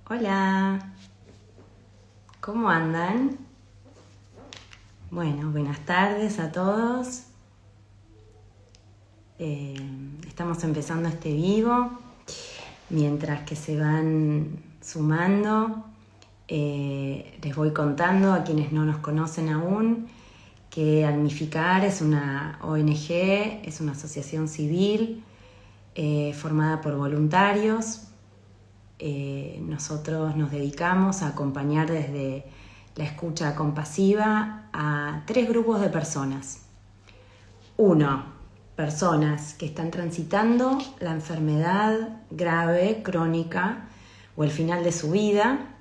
Hola, ¿cómo andan? Bueno, buenas tardes a todos. Estamos empezando este vivo. Mientras que se van sumando, les voy contando a quienes no nos conocen aún que Almificar es una ONG, es una asociación civil formada por voluntarios. Nosotros nos dedicamos a acompañar desde la escucha compasiva a 3 grupos de personas. 1, personas que están transitando la enfermedad grave, crónica o el final de su vida.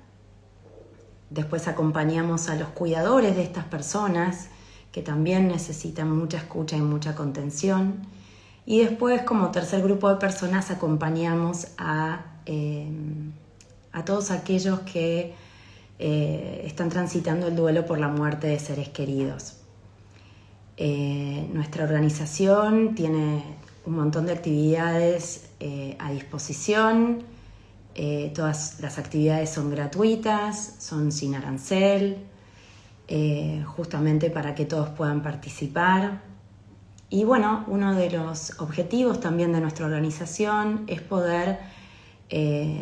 Después acompañamos a los cuidadores de estas personas que también necesitan mucha escucha y mucha contención. Y después, como tercer grupo de personas, acompañamos a todos aquellos que están transitando el duelo por la muerte de seres queridos. Nuestra organización tiene un montón de actividades a disposición. Todas las actividades son gratuitas, son sin arancel, justamente para que todos puedan participar. Y bueno, uno de los objetivos también de nuestra organización es poder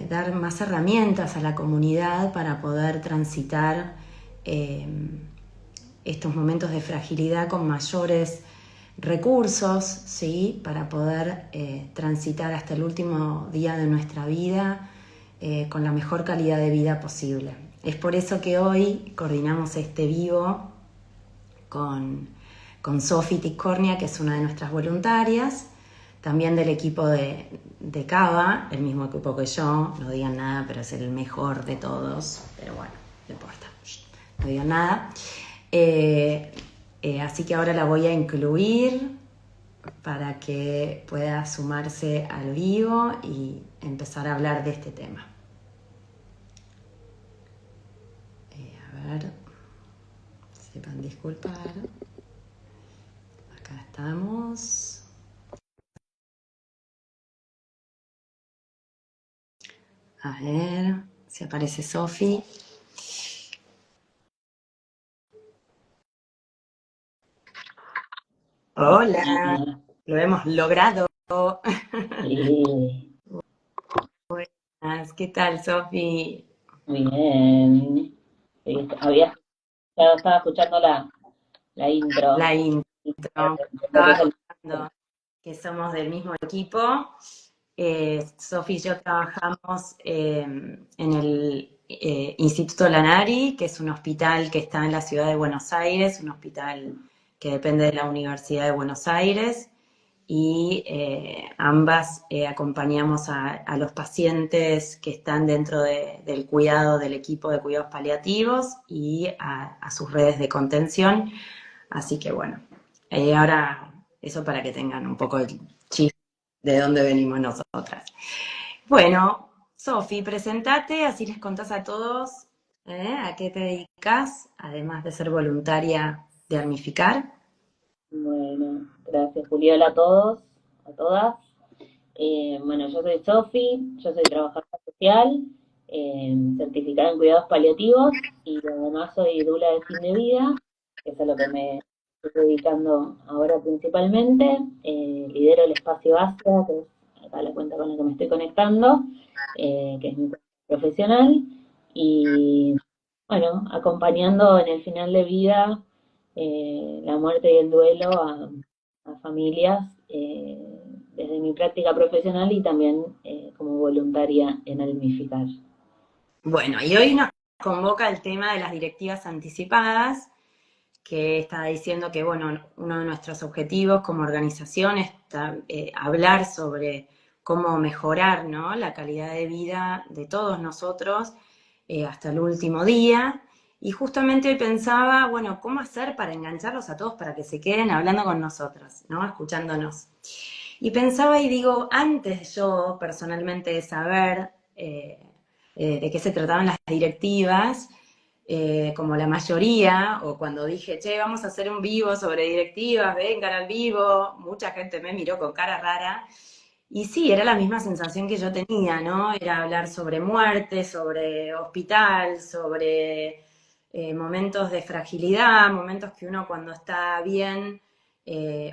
dar más herramientas a la comunidad para poder transitar estos momentos de fragilidad con mayores recursos, ¿sí? Para poder transitar hasta el último día de nuestra vida con la mejor calidad de vida posible. Es por eso que hoy coordinamos este vivo con Sofi Tiscornia, que es una de nuestras voluntarias, también del equipo de Cava, el mismo equipo que yo, no digan nada, pero es el mejor de todos, pero bueno, no importa, no digan nada. Así que ahora la voy a incluir para que pueda sumarse al vivo y empezar a hablar de este tema. A ver, sepan disculpar. Acá estamos. A ver si aparece Sofi. Hola, lo hemos logrado. Sí, Buenas, ¿qué tal, Sofi? bien. Sí, ya estaba escuchando la intro. La intro. De lo que Estaba es el... contando que somos del mismo equipo. Sofi y yo trabajamos en el Instituto Lanari, que es un hospital que está en la ciudad de Buenos Aires, un hospital que depende de la Universidad de Buenos Aires, y ambas acompañamos a los pacientes que están dentro del cuidado del equipo de cuidados paliativos y a sus redes de contención. Así que bueno, ahora eso para que tengan un poco el chiste de dónde venimos nosotras. Bueno, Sofi, presentate, así les contás a todos a qué te dedicas, además de ser voluntaria de Armificar. Bueno, gracias Julián a todos, a todas. Bueno, yo soy Sofi, yo soy trabajadora social, certificada en cuidados paliativos y además soy dula de fin de vida, que es a lo que me estoy dedicando ahora principalmente. Lidero el espacio Asia, que es acá la cuenta con la que me estoy conectando, que es mi cuenta profesional, y bueno, acompañando en el final de vida la muerte y el duelo a familias desde mi práctica profesional y también como voluntaria en Almificar. Bueno, y hoy nos convoca el tema de las directivas anticipadas, que está diciendo que, bueno, uno de nuestros objetivos como organización es hablar sobre cómo mejorar, ¿no?, la calidad de vida de todos nosotros hasta el último día. Y justamente hoy pensaba, bueno, ¿cómo hacer para engancharlos a todos para que se queden hablando con nosotras, ¿no?, escuchándonos? Y pensaba y digo, antes yo personalmente de saber de qué se trataban las directivas, como la mayoría, o cuando dije, che, vamos a hacer un vivo sobre directivas, vengan al vivo, mucha gente me miró con cara rara, Y sí, era la misma sensación que yo tenía, ¿no? Era hablar sobre muerte, sobre hospital, sobre momentos de fragilidad, momentos que uno cuando está bien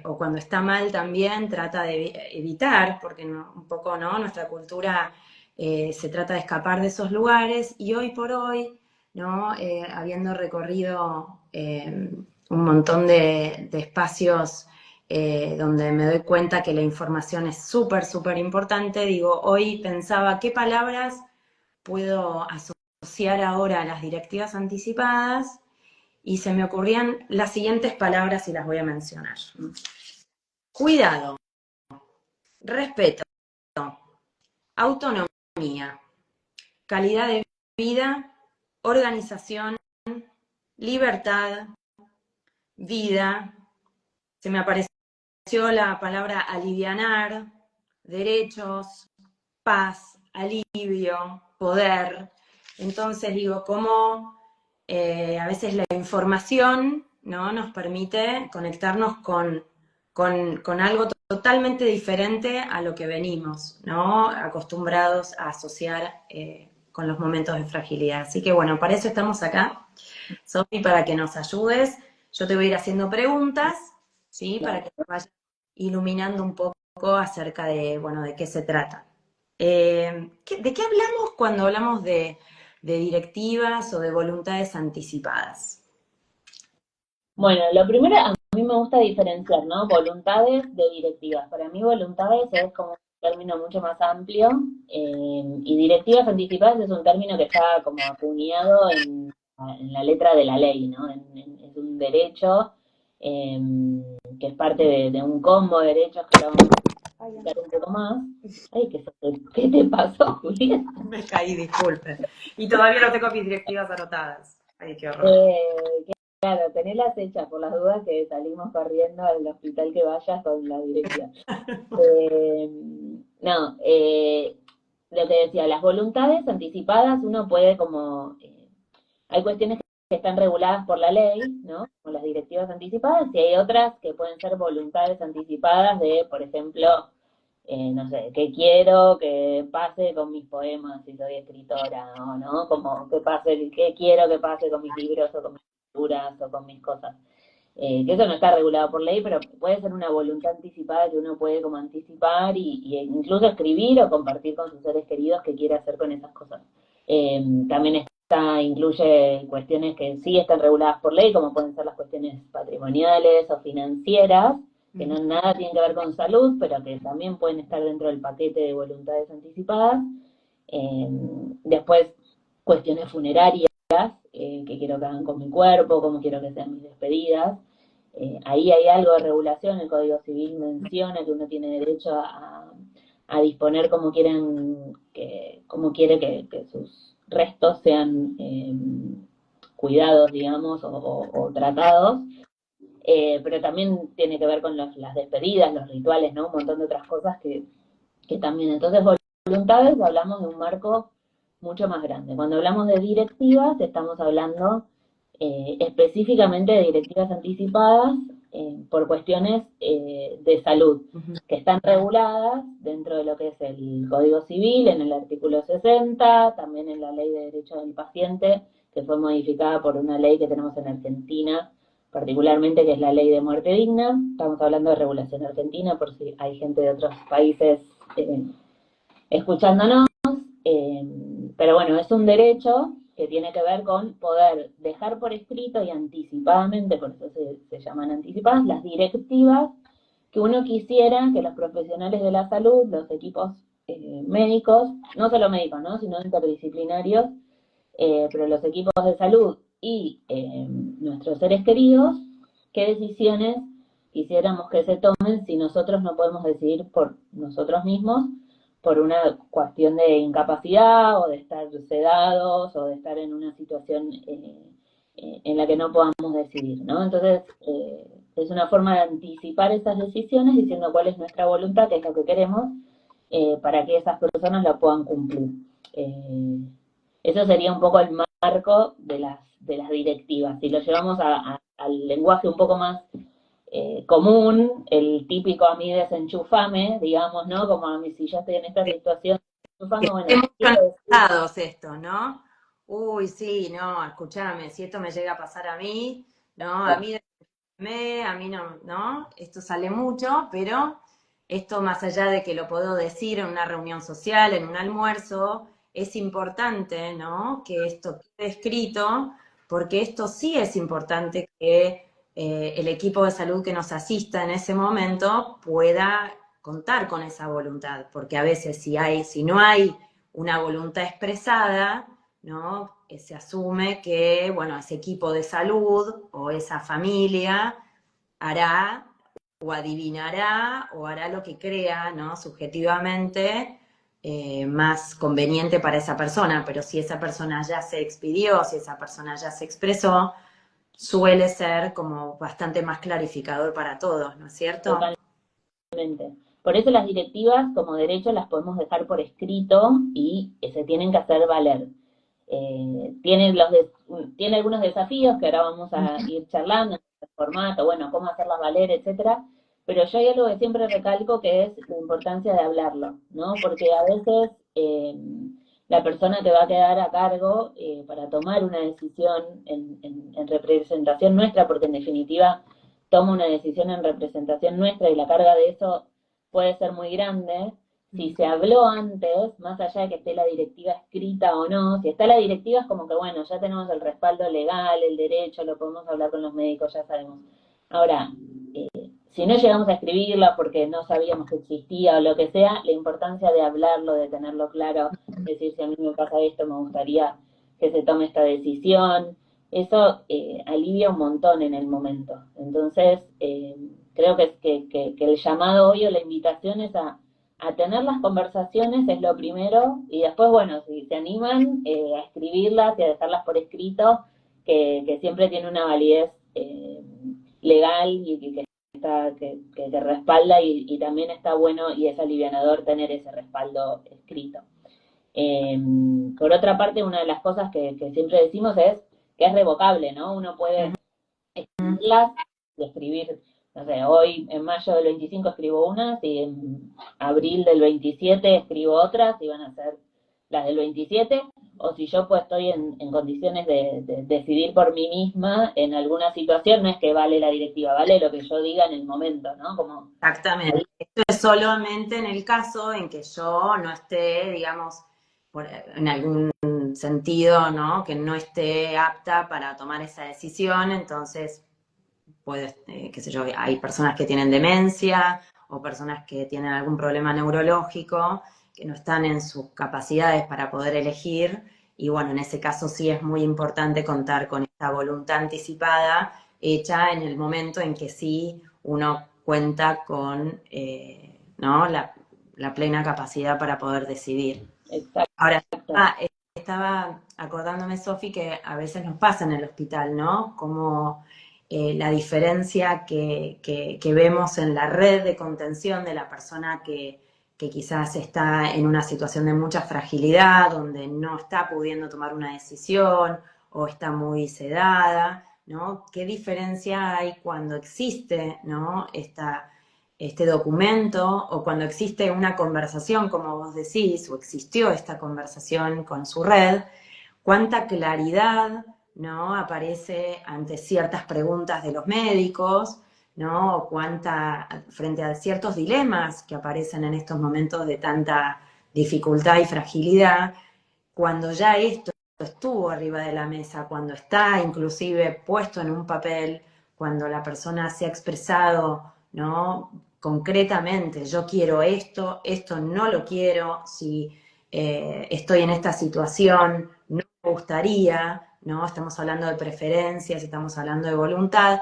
o cuando está mal también trata de evitar, porque un poco, ¿no? Nuestra cultura se trata de escapar de esos lugares y hoy por hoy, ¿no? Habiendo recorrido un montón de espacios donde me doy cuenta que la información es súper, súper importante. Digo, hoy pensaba qué palabras puedo asociar ahora a las directivas anticipadas y se me ocurrían las siguientes palabras y las voy a mencionar. Cuidado, respeto, autonomía, calidad de vida, organización, libertad, vida. Se me apareció la palabra alivianar, derechos, paz, alivio, poder. Entonces digo, cómo a veces la información, ¿no? Nos permite conectarnos con algo totalmente diferente a lo que venimos, ¿no? Acostumbrados a asociar con los momentos de fragilidad. Así que bueno, para eso estamos acá, Sofi, para que nos ayudes. Yo te voy a ir haciendo preguntas, ¿sí? Para Claro. que nos vayas iluminando un poco acerca de, bueno, de qué se trata. ¿De qué hablamos cuando hablamos de directivas o de voluntades anticipadas? Bueno, lo primero, a mí me gusta diferenciar, ¿no? Voluntades de directivas. Para mí voluntades es como un término mucho más amplio y directivas anticipadas es un término que está como acuñado en la letra de la ley, ¿no? Es un derecho eh, que es parte de un combo de derechos que lo vamos a explicar un poco más. Ay, ¿qué te pasó, Julián? Me caí, disculpe. Y todavía no tengo mis directivas anotadas. Ay, qué horror. Eh, claro, tenerlas hechas por las dudas que salimos corriendo al hospital que vayas con la dirección. Eh, no, lo que decía, las voluntades anticipadas, uno puede como, hay cuestiones que están reguladas por la ley, ¿no? Como las directivas anticipadas, y hay otras que pueden ser voluntades anticipadas de, por ejemplo, no sé, qué quiero que pase con mis poemas si soy escritora, o no, como que pase, qué quiero que pase con mis libros o con mis lecturas o con mis cosas. Que eso no está regulado por ley, pero puede ser una voluntad anticipada que uno puede como anticipar y incluso escribir o compartir con sus seres queridos que quiere hacer con esas cosas. También incluye cuestiones que sí están reguladas por ley, como pueden ser las cuestiones patrimoniales o financieras, que no nada tienen que ver con salud, pero que también pueden estar dentro del paquete de voluntades anticipadas. Después, cuestiones funerarias, que quiero que hagan con mi cuerpo, cómo quiero que sean mis despedidas. Ahí hay algo de regulación, el Código Civil menciona que uno tiene derecho a disponer cómo quiere que sus restos sean cuidados, digamos, o tratados. Pero también tiene que ver con las despedidas, los rituales, ¿no? Un montón de otras cosas que también. Entonces, voluntades, hablamos de un marco mucho más grande. Cuando hablamos de directivas, estamos hablando específicamente de directivas anticipadas por cuestiones de salud, que están reguladas dentro de lo que es el Código Civil, en el artículo 60, también en la Ley de Derechos del Paciente, que fue modificada por una ley que tenemos en Argentina, particularmente que es la Ley de Muerte Digna. Estamos hablando de regulación argentina, por si hay gente de otros países escuchándonos. Eh, pero bueno, es un derecho que tiene que ver con poder dejar por escrito y anticipadamente, por eso se llaman anticipadas, las directivas que uno quisiera que los profesionales de la salud, los equipos médicos, no solo médicos, ¿no? Sino interdisciplinarios, pero los equipos de salud y nuestros seres queridos, qué decisiones quisiéramos que se tomen si nosotros no podemos decidir por nosotros mismos por una cuestión de incapacidad o de estar sedados o de estar en una situación en la que no podamos decidir, ¿no? Entonces, es una forma de anticipar esas decisiones diciendo cuál es nuestra voluntad, qué es lo que queremos, para que esas personas la puedan cumplir. Eso sería un poco el marco de las directivas. Si lo llevamos al lenguaje un poco más común, el típico a mí desenchufame, digamos, ¿no? Como a mí si yo estoy en esta situación, Que desenchufame, esté bueno, mucho en quiero los decir, lados esto, ¿no? Uy, sí, no, escúchame, si esto me llega a pasar a mí, no, a mí no, ¿no? Esto sale mucho, pero esto más allá de que lo puedo decir en una reunión social, en un almuerzo, es importante, ¿no? Que esto quede escrito, porque esto sí es importante que el equipo de salud que nos asista en ese momento pueda contar con esa voluntad, porque a veces si no hay una voluntad expresada, ¿no? Se asume que, bueno, ese equipo de salud o esa familia hará o adivinará o hará lo que crea, ¿no? Subjetivamente más conveniente para esa persona, pero si esa persona ya se expidió, si esa persona ya se expresó, suele ser como bastante más clarificador para todos, ¿no es cierto? totalmente. Por eso las directivas como derecho las podemos dejar por escrito y se tienen que hacer valer. Tiene, tiene algunos desafíos que ahora vamos a ir charlando, el formato, bueno, cómo hacerlas valer, etcétera. Pero yo hay algo que siempre recalco que es la importancia de hablarlo, ¿no? Porque a veces la persona que va a quedar a cargo para tomar una decisión en representación nuestra, porque en definitiva toma una decisión en representación nuestra y la carga de eso puede ser muy grande, si se habló antes, más allá de que esté la directiva escrita o no, si está la directiva es como que, bueno, ya tenemos el respaldo legal, el derecho, lo podemos hablar con los médicos, ya sabemos. Ahora, si no llegamos a escribirla porque no sabíamos que existía o lo que sea, la importancia de hablarlo, de tenerlo claro, decir si a mí me pasa esto, me gustaría que se tome esta decisión, eso alivia un montón en el momento. Entonces, creo que el llamado hoy o la invitación es a tener las conversaciones es lo primero y después, bueno, si se animan a escribirlas y a dejarlas por escrito, que siempre tiene una validez legal y que, está, que respalda y también está bueno y es alivianador tener ese respaldo escrito. Por otra parte, una de las cosas que siempre decimos es que es revocable, ¿no? Uno puede escribirlas y escribir, no sé, hoy en mayo del 25 escribo unas y en abril del 27 escribo otras y van a ser las del 27, o si yo pues estoy en condiciones de decidir por mí misma en alguna situación, no es que vale la directiva, vale lo que yo diga en el momento, ¿no? Como Exactamente. Esto es solamente en el caso en que yo no esté, digamos, en algún sentido, ¿no? Que no esté apta para tomar esa decisión, entonces puede, qué sé yo, hay personas que tienen demencia o personas que tienen algún problema neurológico que no están en sus capacidades para poder elegir y bueno, en ese caso sí es muy importante contar con esta voluntad anticipada hecha en el momento en que sí uno cuenta con ¿no? la plena capacidad para poder decidir. Ahora, exacto. estaba acordándome, Sofi, que a veces nos pasa en el hospital, ¿no? Como la diferencia que vemos en la red de contención de la persona que quizás está en una situación de mucha fragilidad, donde no está pudiendo tomar una decisión o está muy sedada, ¿no? ¿Qué diferencia hay cuando existe, ¿no? Este documento o cuando existe una conversación, como vos decís, o existió esta conversación con su red, cuánta claridad, ¿no? Aparece ante ciertas preguntas de los médicos, ¿no? O cuánta, frente a ciertos dilemas que aparecen en estos momentos de tanta dificultad y fragilidad, cuando ya esto estuvo arriba de la mesa, cuando está inclusive puesto en un papel, cuando la persona se ha expresado, ¿no? Concretamente, yo quiero esto no lo quiero, si estoy en esta situación, no me gustaría, ¿no? Estamos hablando de preferencias, estamos hablando de voluntad,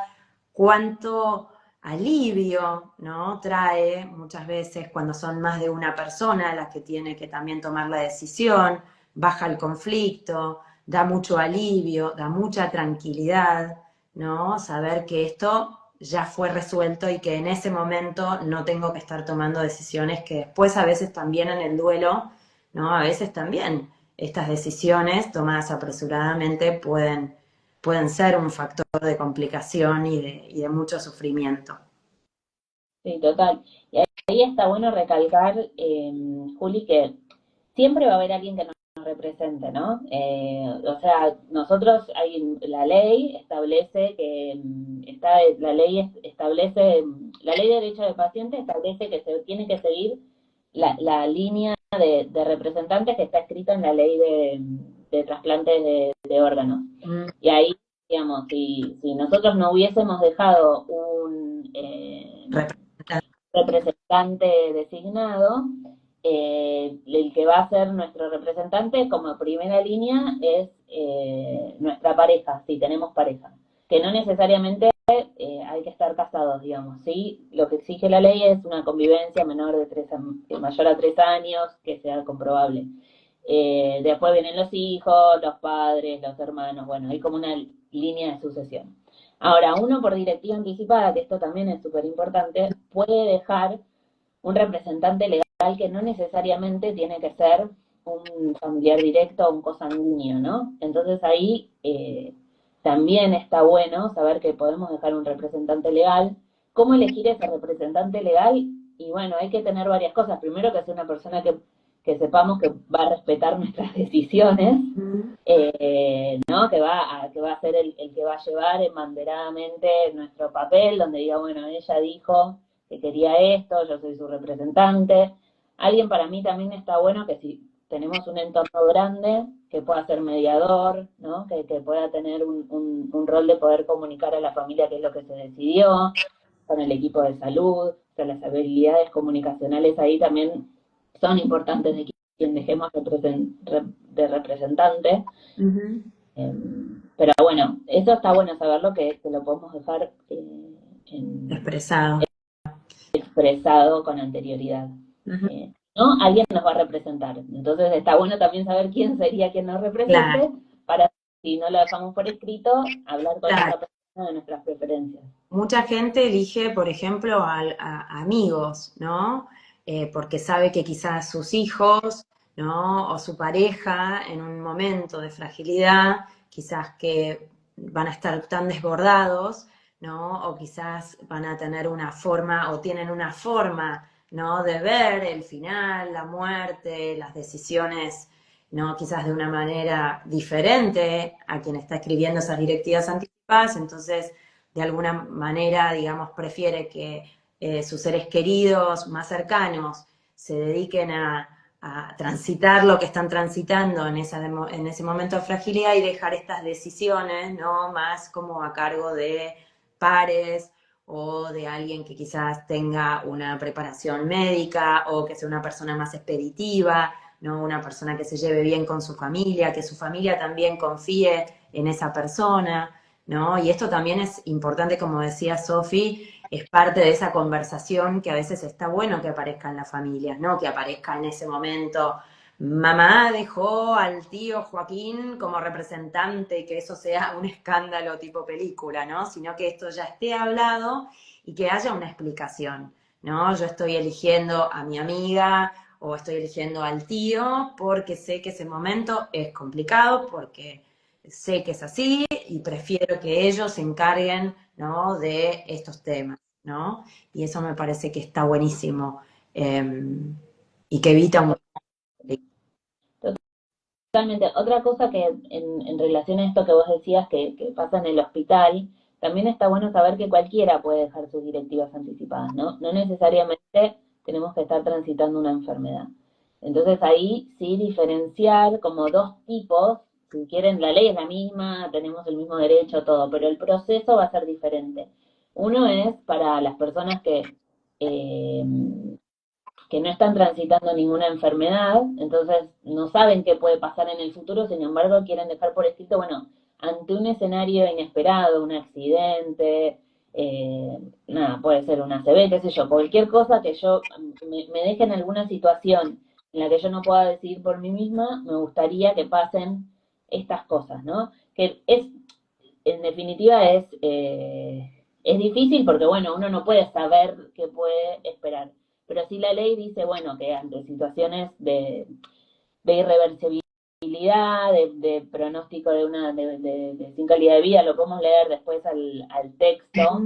cuánto alivio, ¿no? Trae muchas veces cuando son más de una persona las que tiene que también tomar la decisión, baja el conflicto, da mucho alivio, da mucha tranquilidad, ¿no? Saber que esto ya fue resuelto y que en ese momento no tengo que estar tomando decisiones que después a veces también en el duelo, ¿no? A veces también estas decisiones tomadas apresuradamente pueden pueden ser un factor de complicación y de mucho sufrimiento. Sí, total. Y ahí está bueno recalcar, Juli, que siempre va a haber alguien que nos represente, ¿no? O sea, nosotros, hay, la ley establece que, la ley de derechos del paciente establece que se tiene que seguir la línea de representantes que está escrita en la ley de trasplantes de órganos. Mm. Y ahí, digamos, si nosotros no hubiésemos dejado un representante designado, el que va a ser nuestro representante como primera línea es nuestra pareja, si tenemos pareja, que no necesariamente hay que estar casados, digamos, ¿sí? Lo que exige la ley es una convivencia mayor a 3 años, que sea comprobable. Después vienen los hijos, los padres, los hermanos, bueno, hay como una línea de sucesión. Ahora, uno por directiva anticipada, que esto también es súper importante, puede dejar un representante legal que no necesariamente tiene que ser un familiar directo o un cosanguíneo, ¿no? Entonces ahí también está bueno saber que podemos dejar un representante legal. ¿Cómo elegir ese representante legal? Y bueno, hay que tener varias cosas. Primero que sea una persona que sepamos que va a respetar nuestras decisiones, ¿no? Que va a ser el que va a llevar embanderadamente nuestro papel, donde diga, bueno, ella dijo que quería esto, yo soy su representante. Alguien para mí también está bueno que si tenemos un entorno grande, que pueda ser mediador, ¿no? Que pueda tener un rol de poder comunicar a la familia qué es lo que se decidió, con el equipo de salud, o sea, las habilidades comunicacionales ahí también son importantes de quien dejemos de representante. Ujú. Pero bueno, eso está bueno saberlo, que lo podemos dejar Expresado. expresado con anterioridad. Ujú. ¿No? Alguien nos va a representar. Entonces está bueno también saber quién sería quien nos Claro, represente para, si no lo dejamos por escrito, hablar con claro. esa persona de nuestras preferencias. Mucha gente elige, por ejemplo, a amigos, ¿no? Porque sabe que quizás sus hijos, ¿no? O su pareja en un momento de fragilidad, quizás que van a estar tan desbordados, ¿no? O quizás van a tener una forma o tienen una forma, ¿no? De ver el final, la muerte, las decisiones, ¿no? Quizás de una manera diferente a quien está escribiendo esas directivas anticipadas, entonces de alguna manera, digamos, prefiere que sus seres queridos más cercanos se dediquen a transitar lo que están transitando en ese momento de fragilidad y dejar estas decisiones, ¿no? Más como a cargo de pares o de alguien que quizás tenga una preparación médica o que sea una persona más expeditiva, ¿no? Una persona que se lleve bien con su familia, que su familia también confíe en esa persona, ¿no? Y esto también es importante, como decía Sofi, es parte de esa conversación que a veces está bueno que aparezca en las familias, ¿no? Que aparezca en ese momento, mamá dejó al tío Joaquín como representante y que eso sea un escándalo tipo película, ¿no? Sino que esto ya esté hablado y que haya una explicación, ¿no? Yo estoy eligiendo a mi amiga o estoy eligiendo al tío porque sé que ese momento es complicado, porque sé que es así y prefiero que ellos se encarguen, ¿no? De estos temas, ¿no? Y eso me parece que está buenísimo y que evita un... Totalmente. Otra cosa que en relación a esto que vos decías que pasa en el hospital, también está bueno saber que cualquiera puede dejar sus directivas anticipadas, ¿no? No necesariamente tenemos que estar transitando una enfermedad. Entonces ahí sí diferenciar como dos tipos, si quieren la ley es la misma, tenemos el mismo derecho, todo, pero el proceso va a ser diferente. Uno es para las personas eh, que no están transitando ninguna enfermedad, entonces no saben qué puede pasar en el futuro, sin embargo quieren dejar por escrito, bueno, ante un escenario inesperado, un accidente, nada, puede ser una ACV, qué sé yo, cualquier cosa que yo me deje en alguna situación en la que yo no pueda decidir por mí misma, me gustaría que pasen estas cosas, ¿no? Que es, en definitiva, es difícil porque, bueno, uno no puede saber qué puede esperar. Pero sí la ley dice, bueno, que ante situaciones de irreversibilidad de pronóstico sin calidad de vida, lo podemos leer después al texto,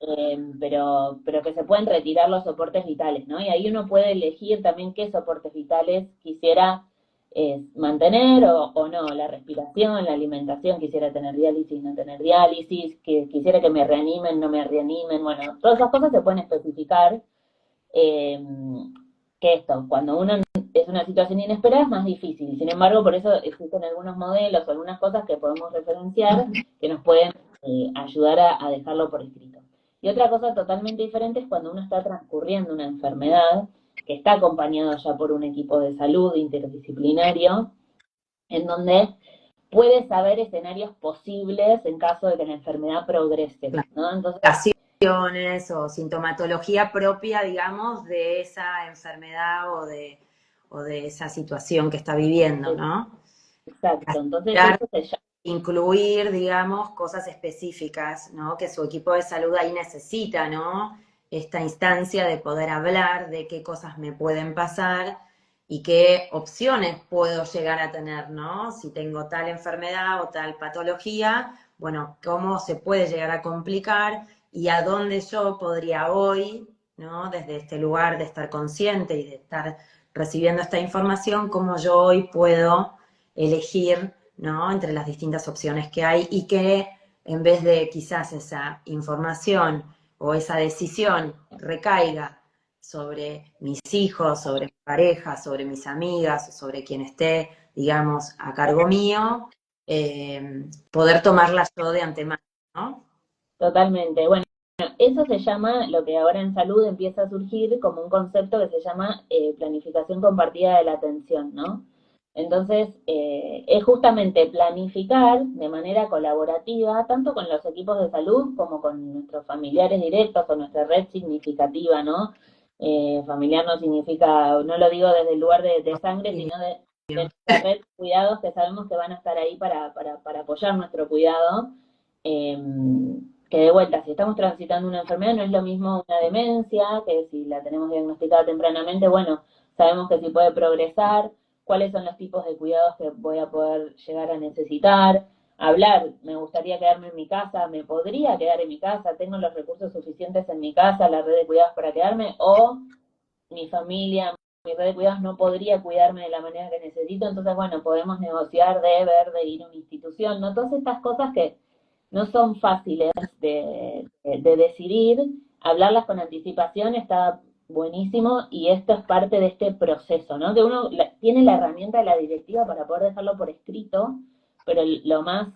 Ujú. pero que se pueden retirar los soportes vitales, ¿no? Y ahí uno puede elegir también qué soportes vitales quisiera mantener o no, la respiración, la alimentación, quisiera tener diálisis, no tener diálisis, que quisiera que me reanimen, no me reanimen, bueno, todas esas cosas se pueden especificar. eh, que esto, cuando uno es una situación inesperada es más difícil. Sin embargo, por eso existen algunos modelos o algunas cosas que podemos referenciar que nos pueden ayudar a dejarlo por escrito. Y otra cosa totalmente diferente es cuando uno está transcurriendo una enfermedad que está acompañado ya por un equipo de salud interdisciplinario, en donde puede saber escenarios posibles en caso de que la enfermedad progrese, Claro. ¿no? Entonces, Acciones o sintomatología propia, digamos, de esa enfermedad o de esa situación que está viviendo, ¿no? exacto. Entonces, Asegurar, eso se llama incluir, digamos, cosas específicas, ¿no? Que su equipo de salud ahí necesita, ¿no? Esta instancia de poder hablar de qué cosas me pueden pasar y qué opciones puedo llegar a tener, ¿no? Si tengo tal enfermedad o tal patología, bueno, cómo se puede llegar a complicar y a dónde yo podría hoy, ¿no? Desde este lugar de estar consciente y de estar recibiendo esta información, cómo yo hoy puedo elegir, ¿no? Entre las distintas opciones que hay y que en vez de quizás esa información o esa decisión recaiga sobre mis hijos, sobre mi pareja, sobre mis amigas, sobre quien esté, digamos, a cargo mío, poder tomarla yo de antemano, ¿no? totalmente. Bueno, eso se llama, lo que ahora en salud empieza a surgir como un concepto que se llama planificación compartida de la atención, ¿no? Entonces, es justamente planificar de manera colaborativa, tanto con los equipos de salud como con nuestros familiares directos o nuestra red significativa, ¿no? Familiar no significa, no lo digo desde el lugar de sangre, Y sino de nuestra red de cuidados que sabemos que van a estar ahí para apoyar nuestro cuidado. Eh, que de vuelta, si estamos transitando una enfermedad, no es lo mismo una demencia, que si la tenemos diagnosticada tempranamente, bueno, sabemos que si puede progresar, cuáles son los tipos de cuidados que voy a poder llegar a necesitar, hablar, me gustaría quedarme en mi casa, me podría quedar en mi casa, tengo los recursos suficientes en mi casa, la red de cuidados para quedarme, o mi familia, mi red de cuidados no podría cuidarme de la manera que necesito, entonces bueno, podemos negociar de ver, de ir a una institución, ¿no? Todas estas cosas que no son fáciles de decidir, hablarlas con anticipación está buenísimo y esto es parte de este proceso, ¿no? Que uno tiene la herramienta de la directiva para poder dejarlo por escrito, pero lo más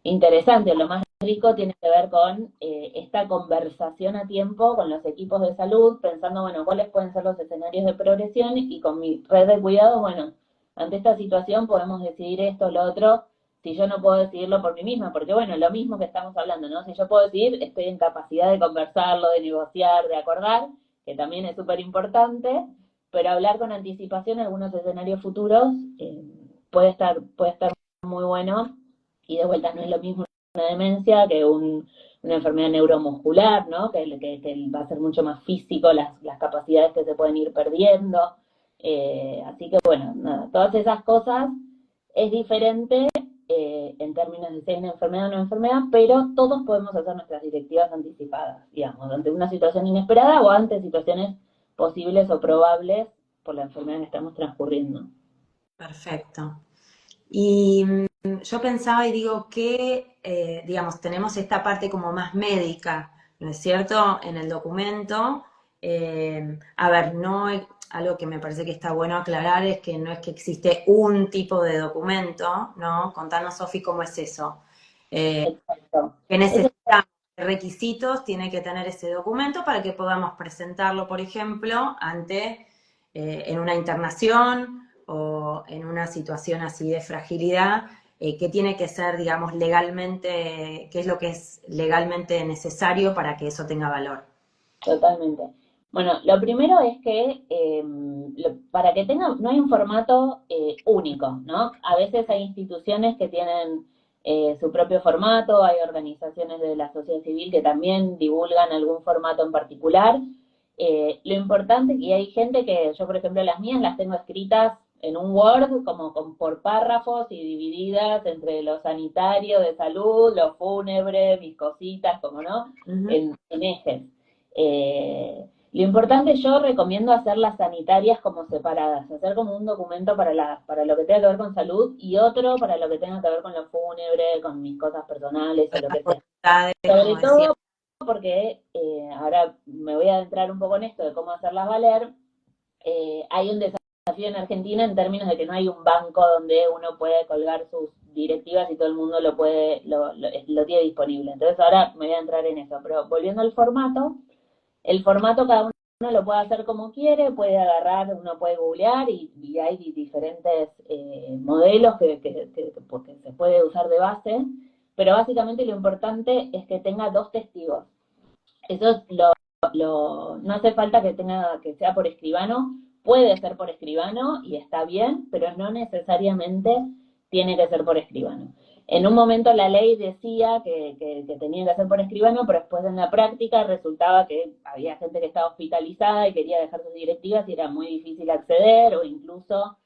interesante, lo más rico tiene que ver con esta conversación a tiempo con los equipos de salud, pensando, bueno, cuáles pueden ser los escenarios de progresión y con mi red de cuidado, bueno, ante esta situación podemos decidir esto, lo otro, si yo no puedo decidirlo por mí misma, porque bueno, lo mismo que estamos hablando, ¿no? Si yo puedo decidir, estoy en capacidad de conversarlo, de negociar, de acordar, que también es súper importante, pero hablar con anticipación algunos escenarios futuros puede estar muy bueno y de vuelta no es lo mismo una demencia que una enfermedad neuromuscular, ¿no? Que va a ser mucho más físico las capacidades que se pueden ir perdiendo. Así que bueno, nada, todas esas cosas es diferente en términos de si hay una enfermedad o no enfermedad, pero todos podemos hacer nuestras directivas anticipadas, digamos, ante una situación inesperada o ante situaciones posibles o probables por la enfermedad que estamos transcurriendo. perfecto. Y yo pensaba y digo que, digamos, tenemos esta parte como más médica, ¿no es cierto? En el documento. A ver, no, algo que me parece que está bueno aclarar es que no es que existe un tipo de documento, ¿no? Contanos, Sofi, cómo es eso. Exacto. ¿Qué Eso necesitamos? ¿Qué requisitos tiene que tener ese documento para que podamos presentarlo, por ejemplo, ante, en una internación o en una situación así de fragilidad? ¿Qué tiene que ser, digamos, legalmente, qué es lo que es legalmente necesario para que eso tenga valor? totalmente. Bueno, lo primero es que para que tenga, no hay un formato único, ¿no? A veces hay instituciones que tienen su propio formato, hay organizaciones de la sociedad civil que también divulgan algún formato en particular. Lo importante, y hay gente que yo, por ejemplo, las mías las tengo escritas en un Word como por párrafos y divididas entre lo sanitario de salud, lo fúnebre, mis cositas, como no, en ejes. Lo importante, yo recomiendo hacer las sanitarias como separadas, hacer como un documento para lo que tenga que ver con salud y otro para lo que tenga que ver con lo fúnebre, con mis cosas personales o lo que sea. Sobre todo porque ahora me voy a adentrar un poco en esto de cómo hacerlas valer. Hay un desafío en Argentina en términos de que no hay un banco donde uno puede colgar sus directivas y todo el mundo lo tiene disponible. Entonces ahora me voy a entrar en eso. Pero volviendo al formato, el formato cada uno lo puede hacer como quiere, puede agarrar, uno puede googlear y hay diferentes modelos que se puede usar de base, pero básicamente lo importante es que tenga 2 testigos. Eso es no hace falta que sea por escribano, puede ser por escribano y está bien, pero no necesariamente tiene que ser por escribano. En un momento la ley decía que tenía que ser por escribano, pero después en la práctica resultaba que había gente que estaba hospitalizada y quería dejar sus directivas y era muy difícil acceder, o incluso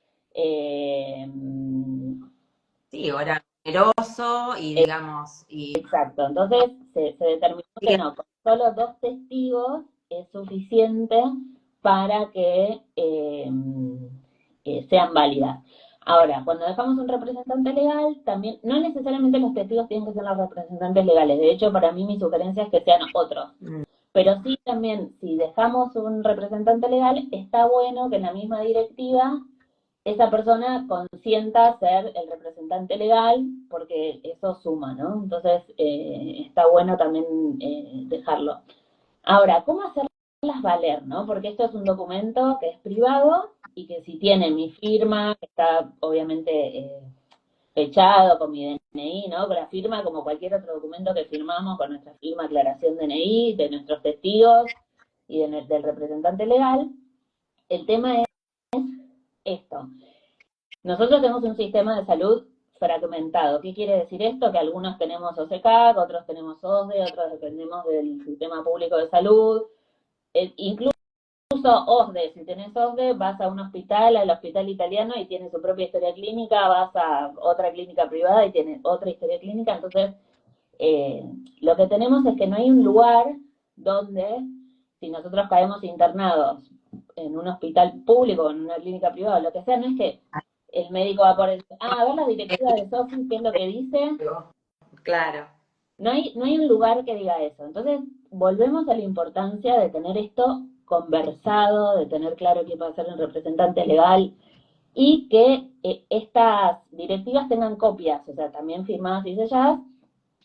sí, o era numeroso y digamos... Exacto, entonces se determinó que no, con solo 2 testigos es suficiente para que sean válidas. Ahora, cuando dejamos un representante legal, también, no necesariamente los testigos tienen que ser los representantes legales, de hecho, para mí mi sugerencia es que sean otros. Pero sí también, si dejamos un representante legal, está bueno que en la misma directiva esa persona consienta ser el representante legal, porque eso suma, ¿no? Entonces, está bueno también dejarlo. Ahora, ¿cómo hacerlas valer, no? Porque esto es un documento que es privado y que si tiene mi firma, que está obviamente fechado con mi DNI, ¿no? Con la firma, como cualquier otro documento que firmamos, con nuestra firma, aclaración DNI, de nuestros testigos y del representante legal. El tema es esto. Nosotros tenemos un sistema de salud fragmentado. ¿Qué quiere decir esto? Que algunos tenemos OSECAC, otros tenemos OSDE, otros dependemos del sistema público de salud. Incluso OSDE, si tenés OSDE, vas a un hospital, al hospital italiano y tiene su propia historia clínica, vas a otra clínica privada y tiene otra historia clínica. Entonces, lo que tenemos es que no hay un lugar donde, si nosotros caemos internados en un hospital público, en una clínica privada, lo que sea, no es que el médico va por a ver la directiva de Sofi, qué es lo que dice. Claro. No hay un lugar que diga eso. Entonces, volvemos a la importancia de tener esto conversado, de tener claro quién va a ser el representante legal y que estas directivas tengan copias, o sea, también firmadas y selladas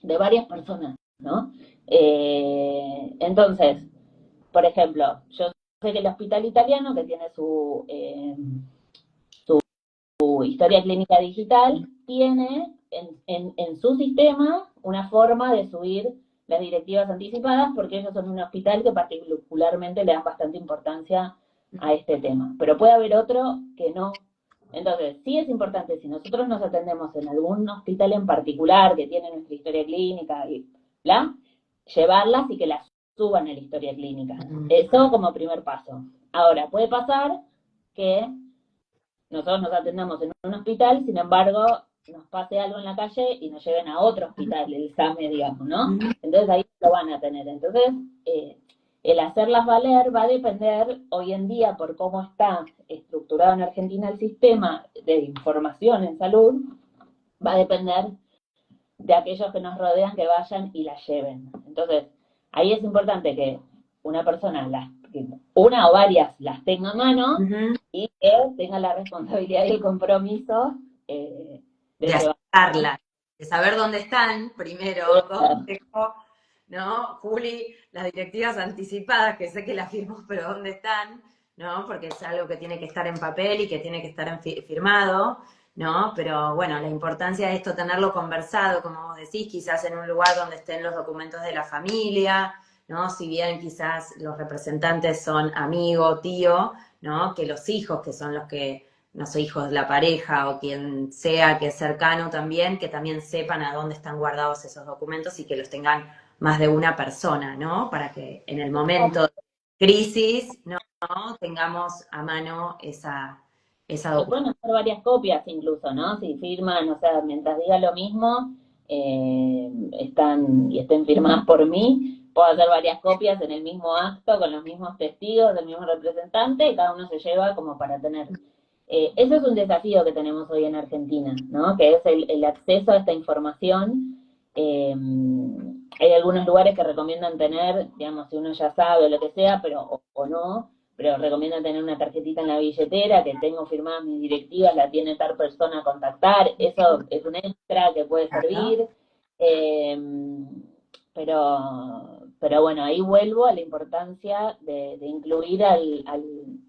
de varias personas, ¿no? Entonces, por ejemplo, yo sé que el hospital italiano, que tiene su historia clínica digital, tiene en su sistema una forma de subir las directivas anticipadas, porque ellos son un hospital que particularmente le dan bastante importancia a este tema. Pero puede haber otro que no. Entonces, sí es importante, si nosotros nos atendemos en algún hospital en particular que tiene nuestra historia clínica y bla, llevarlas y que las suban a la historia clínica. Eso como primer paso. Ahora, puede pasar que nosotros nos atendamos en un hospital, sin embargo, nos pase algo en la calle y nos lleven a otro hospital, el SAME, digamos, ¿no? Entonces ahí lo van a tener. Entonces, el hacerlas valer va a depender hoy en día por cómo está estructurado en Argentina el sistema de información en salud, va a depender de aquellos que nos rodean que vayan y las lleven. Entonces, ahí es importante que una persona, una o varias, las tenga a mano y que tenga la responsabilidad y el compromiso de aceptarlas, de saber dónde están, primero, dónde dejó, ¿no? Juli, las directivas anticipadas, que sé que las firmó, pero ¿dónde están? ¿No? Porque es algo que tiene que estar en papel y que tiene que estar firmado, ¿no? Pero bueno, la importancia de esto, tenerlo conversado, como vos decís, quizás en un lugar donde estén los documentos de la familia, ¿no? Si bien quizás los representantes son amigo, tío, ¿no? Que los hijos, que son los que, no sé, hijos de la pareja o quien sea que es cercano también, que también sepan a dónde están guardados esos documentos y que los tengan más de una persona, ¿no? Para que en el momento de crisis, ¿no? Tengamos a mano esa Se documentación. pueden hacer varias copias incluso, ¿no? Si firman, o sea, mientras diga lo mismo, estén firmadas por mí, puedo hacer varias copias en el mismo acto, con los mismos testigos, del mismo representante, y cada uno se lleva como para tener. Eso es un desafío que tenemos hoy en Argentina, ¿no? Que es el acceso a esta información. Hay algunos lugares que recomiendan tener, digamos, si uno ya sabe o lo que sea, pero o no, pero recomiendan tener una tarjetita en la billetera, que tengo firmadas mis directivas, la tiene tal persona a contactar, eso es un extra que puede Claro. servir. Eh, pero bueno, ahí vuelvo a la importancia de incluir Al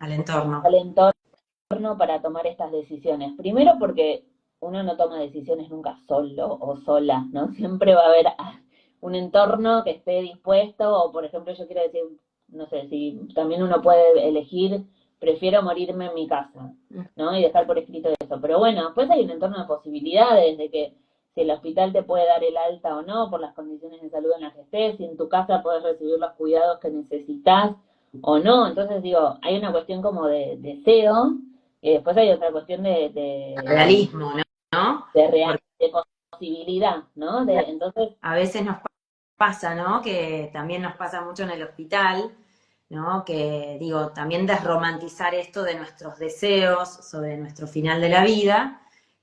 entorno. al entorno para tomar estas decisiones. Primero porque uno no toma decisiones nunca solo o sola, ¿no? Siempre va a haber un entorno que esté dispuesto, o por ejemplo yo quiero decir, no sé, si también uno puede elegir, prefiero morirme en mi casa, ¿no? Y dejar por escrito eso. Pero bueno, después hay un entorno de posibilidades, de que si el hospital te puede dar el alta o no, por las condiciones de salud en las que estés, si en tu casa puedes recibir los cuidados que necesitas o no. Entonces digo, hay una cuestión como de deseo, y después hay otra cuestión Realismo, ¿no? ¿No? de, real, Porque de posibilidad, ¿no? Entonces, a veces nos pasa, ¿no? Que también nos pasa mucho en el hospital, ¿no? Que digo, también desromantizar esto de nuestros deseos sobre nuestro final de la vida,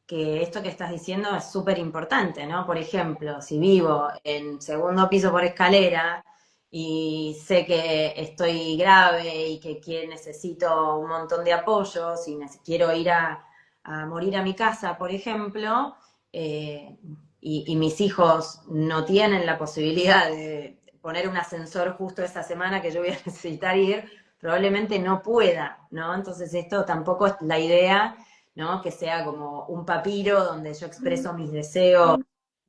que esto que estás diciendo es súper importante, ¿no? Por ejemplo, si vivo en segundo piso por escalera y sé que estoy grave y que necesito un montón de apoyos y quiero ir a morir a mi casa, por ejemplo, eh, y mis hijos no tienen la posibilidad de poner un ascensor justo esa semana que yo voy a necesitar ir, probablemente no pueda, ¿no? Entonces esto tampoco es la idea, ¿no? Que sea como un papiro donde yo expreso mis deseos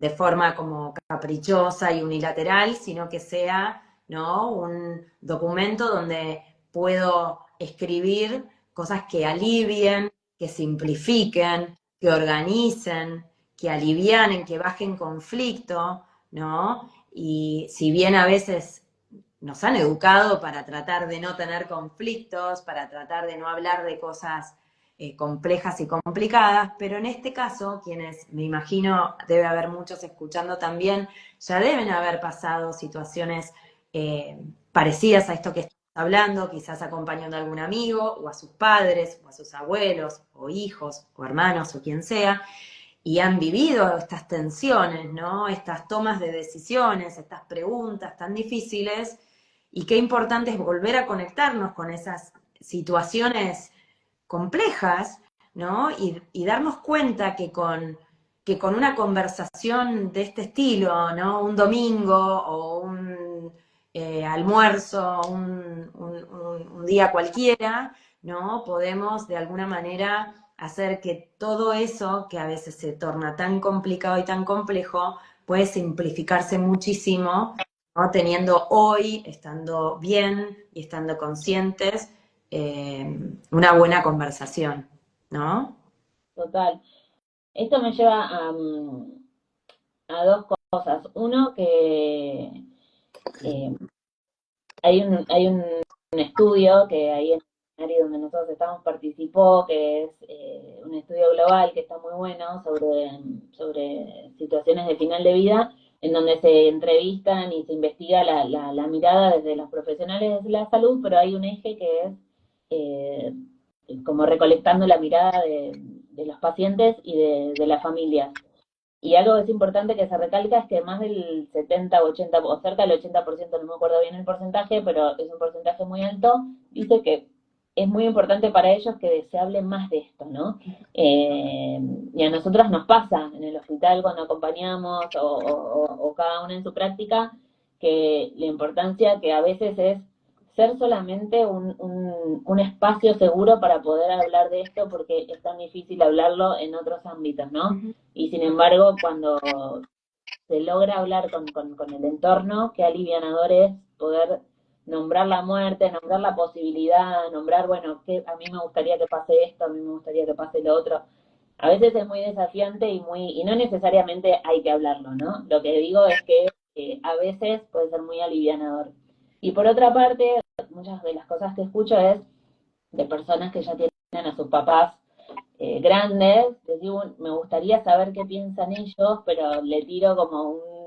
de forma como caprichosa y unilateral, sino que sea, ¿no? Un documento donde puedo escribir cosas que alivien, que simplifiquen, que organicen, que alivianen, que bajen conflicto, ¿no? Y si bien a veces nos han educado para tratar de no tener conflictos, para tratar de no hablar de cosas complejas y complicadas, pero en este caso, quienes me imagino debe haber muchos escuchando también, ya deben haber pasado situaciones parecidas a esto que estamos hablando, quizás acompañando a algún amigo, o a sus padres, o a sus abuelos, o hijos, o hermanos, o quien sea, y han vivido estas tensiones, ¿no? Estas tomas de decisiones, estas preguntas tan difíciles, y qué importante es volver a conectarnos con esas situaciones complejas, ¿no? Y darnos cuenta que con una conversación de este estilo, ¿no? Un domingo o un almuerzo, un día cualquiera, ¿no? Podemos de alguna manera hacer que todo eso, que a veces se torna tan complicado y tan complejo, puede simplificarse muchísimo, ¿no? Teniendo hoy, estando bien y estando conscientes, una buena conversación, ¿no? total. Esto me lleva a dos cosas. Uno, que eh, hay un estudio que ahí en el área donde nosotros estamos participó, que es un estudio global que está muy bueno sobre situaciones de final de vida, en donde se entrevistan y se investiga la mirada desde los profesionales de la salud, pero hay un eje que es eh, como recolectando la mirada de los pacientes y de las familias. Y algo que es importante que se recalca es que más del 70 o 80, o cerca del 80%, no me acuerdo bien el porcentaje, pero es un porcentaje muy alto, dice que es muy importante para ellos que se hable más de esto, ¿no? Y a nosotras nos pasa en el hospital cuando acompañamos o cada una en su práctica, que la importancia que a veces es ser solamente un espacio seguro para poder hablar de esto, porque es tan difícil hablarlo en otros ámbitos, ¿no? Y sin embargo, cuando se logra hablar con el entorno, qué alivianador es poder nombrar la muerte, nombrar la posibilidad, nombrar, bueno, que a mí me gustaría que pase esto, a mí me gustaría que pase lo otro. A veces es muy desafiante y no necesariamente hay que hablarlo, ¿no? Lo que digo es que a veces puede ser muy alivianador. Y por otra parte, muchas de las cosas que escucho es de personas que ya tienen a sus papás grandes, les digo, me gustaría saber qué piensan ellos, pero le tiro como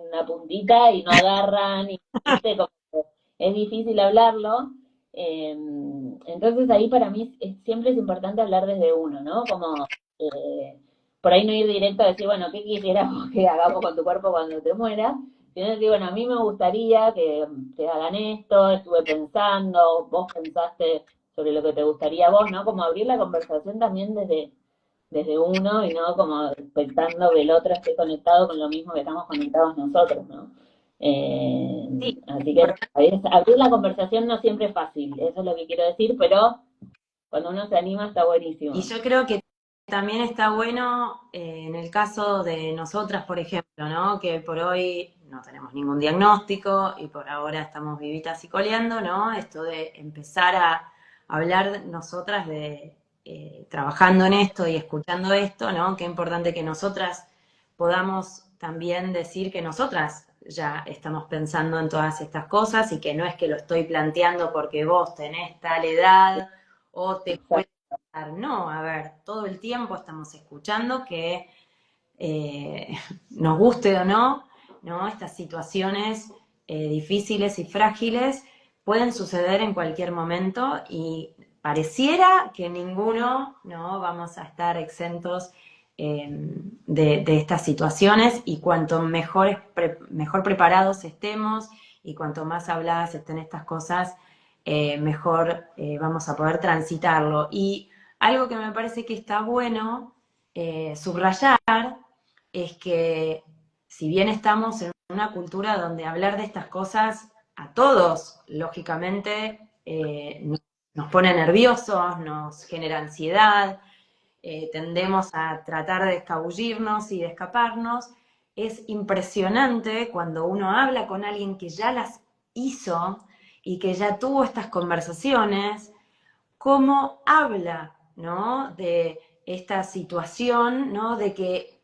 una puntita y no agarran, y ¿viste? Como que es difícil hablarlo. Eh, entonces ahí para mí siempre es importante hablar desde uno, ¿no? Como por ahí no ir directo a decir, bueno, ¿qué quisiéramos que hagamos con tu cuerpo cuando te mueras? Sino decir, bueno, a mí me gustaría que hagan esto, estuve pensando, vos pensaste sobre lo que te gustaría a vos, ¿no? Como abrir la conversación también desde uno y no como expectando que el otro esté conectado con lo mismo que estamos conectados nosotros, ¿no? Sí, Así que abrir la conversación no siempre es fácil, eso es lo que quiero decir, pero cuando uno se anima está y buenísimo. yo creo que también está bueno en el caso de nosotras, por ejemplo, ¿no? Que por hoy no tenemos ningún diagnóstico y por ahora estamos vivitas y coleando, ¿no? Esto de empezar a hablar nosotras de trabajando en esto y escuchando esto, ¿no? Qué importante que nosotras podamos también decir que nosotras ya estamos pensando en todas estas cosas y que no es que lo estoy planteando porque vos tenés tal edad o te puede. Exacto. No, a ver, todo el tiempo estamos escuchando que eh, nos guste o no, ¿no? Estas situaciones difíciles y frágiles pueden suceder en cualquier momento y pareciera que ninguno, ¿no? Vamos a estar exentos de estas situaciones y cuanto mejor preparados estemos y cuanto más habladas estén estas cosas, mejor vamos a poder transitarlo. Y algo que me parece que está bueno subrayar es que si bien estamos en una cultura donde hablar de estas cosas a todos, lógicamente, nos pone nerviosos, nos genera ansiedad, tendemos a tratar de escabullirnos y de escaparnos, es impresionante cuando uno habla con alguien que ya las hizo y que ya tuvo estas conversaciones, cómo habla, ¿no? De esta situación, ¿no? De que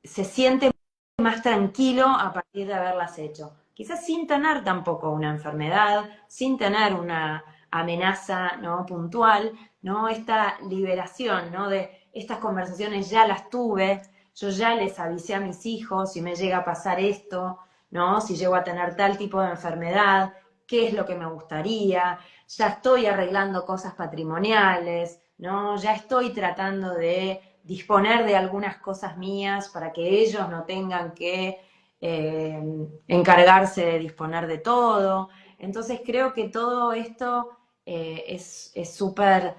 se siente más tranquilo a partir de haberlas hecho. Quizás sin tener tampoco una enfermedad, sin tener una amenaza, ¿no? Puntual, ¿no? Esta liberación, ¿no? De estas conversaciones ya las tuve, yo ya les avisé a mis hijos si me llega a pasar esto, ¿no? Si llego a tener tal tipo de enfermedad, qué es lo que me gustaría, ya estoy arreglando cosas patrimoniales, ¿no? Ya estoy tratando de disponer de algunas cosas mías para que ellos no tengan que encargarse de disponer de todo. Entonces creo que todo esto es súper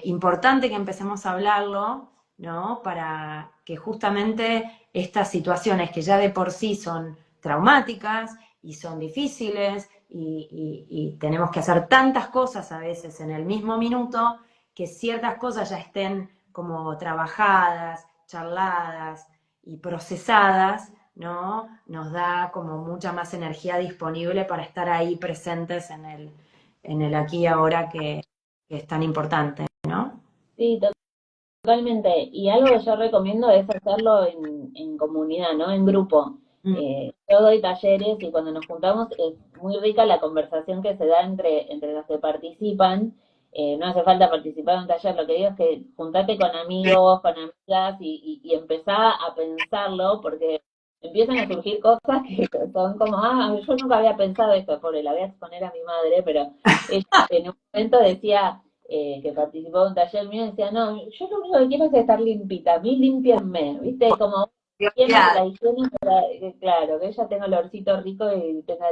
importante que empecemos a hablarlo, ¿no? Para que justamente estas situaciones que ya de por sí son traumáticas y son difíciles y tenemos que hacer tantas cosas a veces en el mismo minuto, que ciertas cosas ya estén como trabajadas, charladas y procesadas, ¿no? Nos da como mucha más energía disponible para estar ahí presentes en el aquí y ahora que es tan importante, ¿no? Sí, totalmente. Y algo que yo recomiendo es hacerlo en comunidad, ¿no? En grupo. Mm. Yo doy talleres y cuando nos juntamos es muy rica la conversación que se da entre los que participan. No hace falta participar en un taller, lo que digo es que juntate con amigos, con amigas y empezá a pensarlo porque empiezan a surgir cosas que son como, ah, yo nunca había pensado esto, pobre, la voy a exponer a mi madre, pero ella en un momento decía que participó de un taller mío, decía, no, yo lo único que quiero es estar limpita, a mí límpienme, ¿viste? Como Claro. la higiene, claro, que ella tenga el olorcito rico y tenga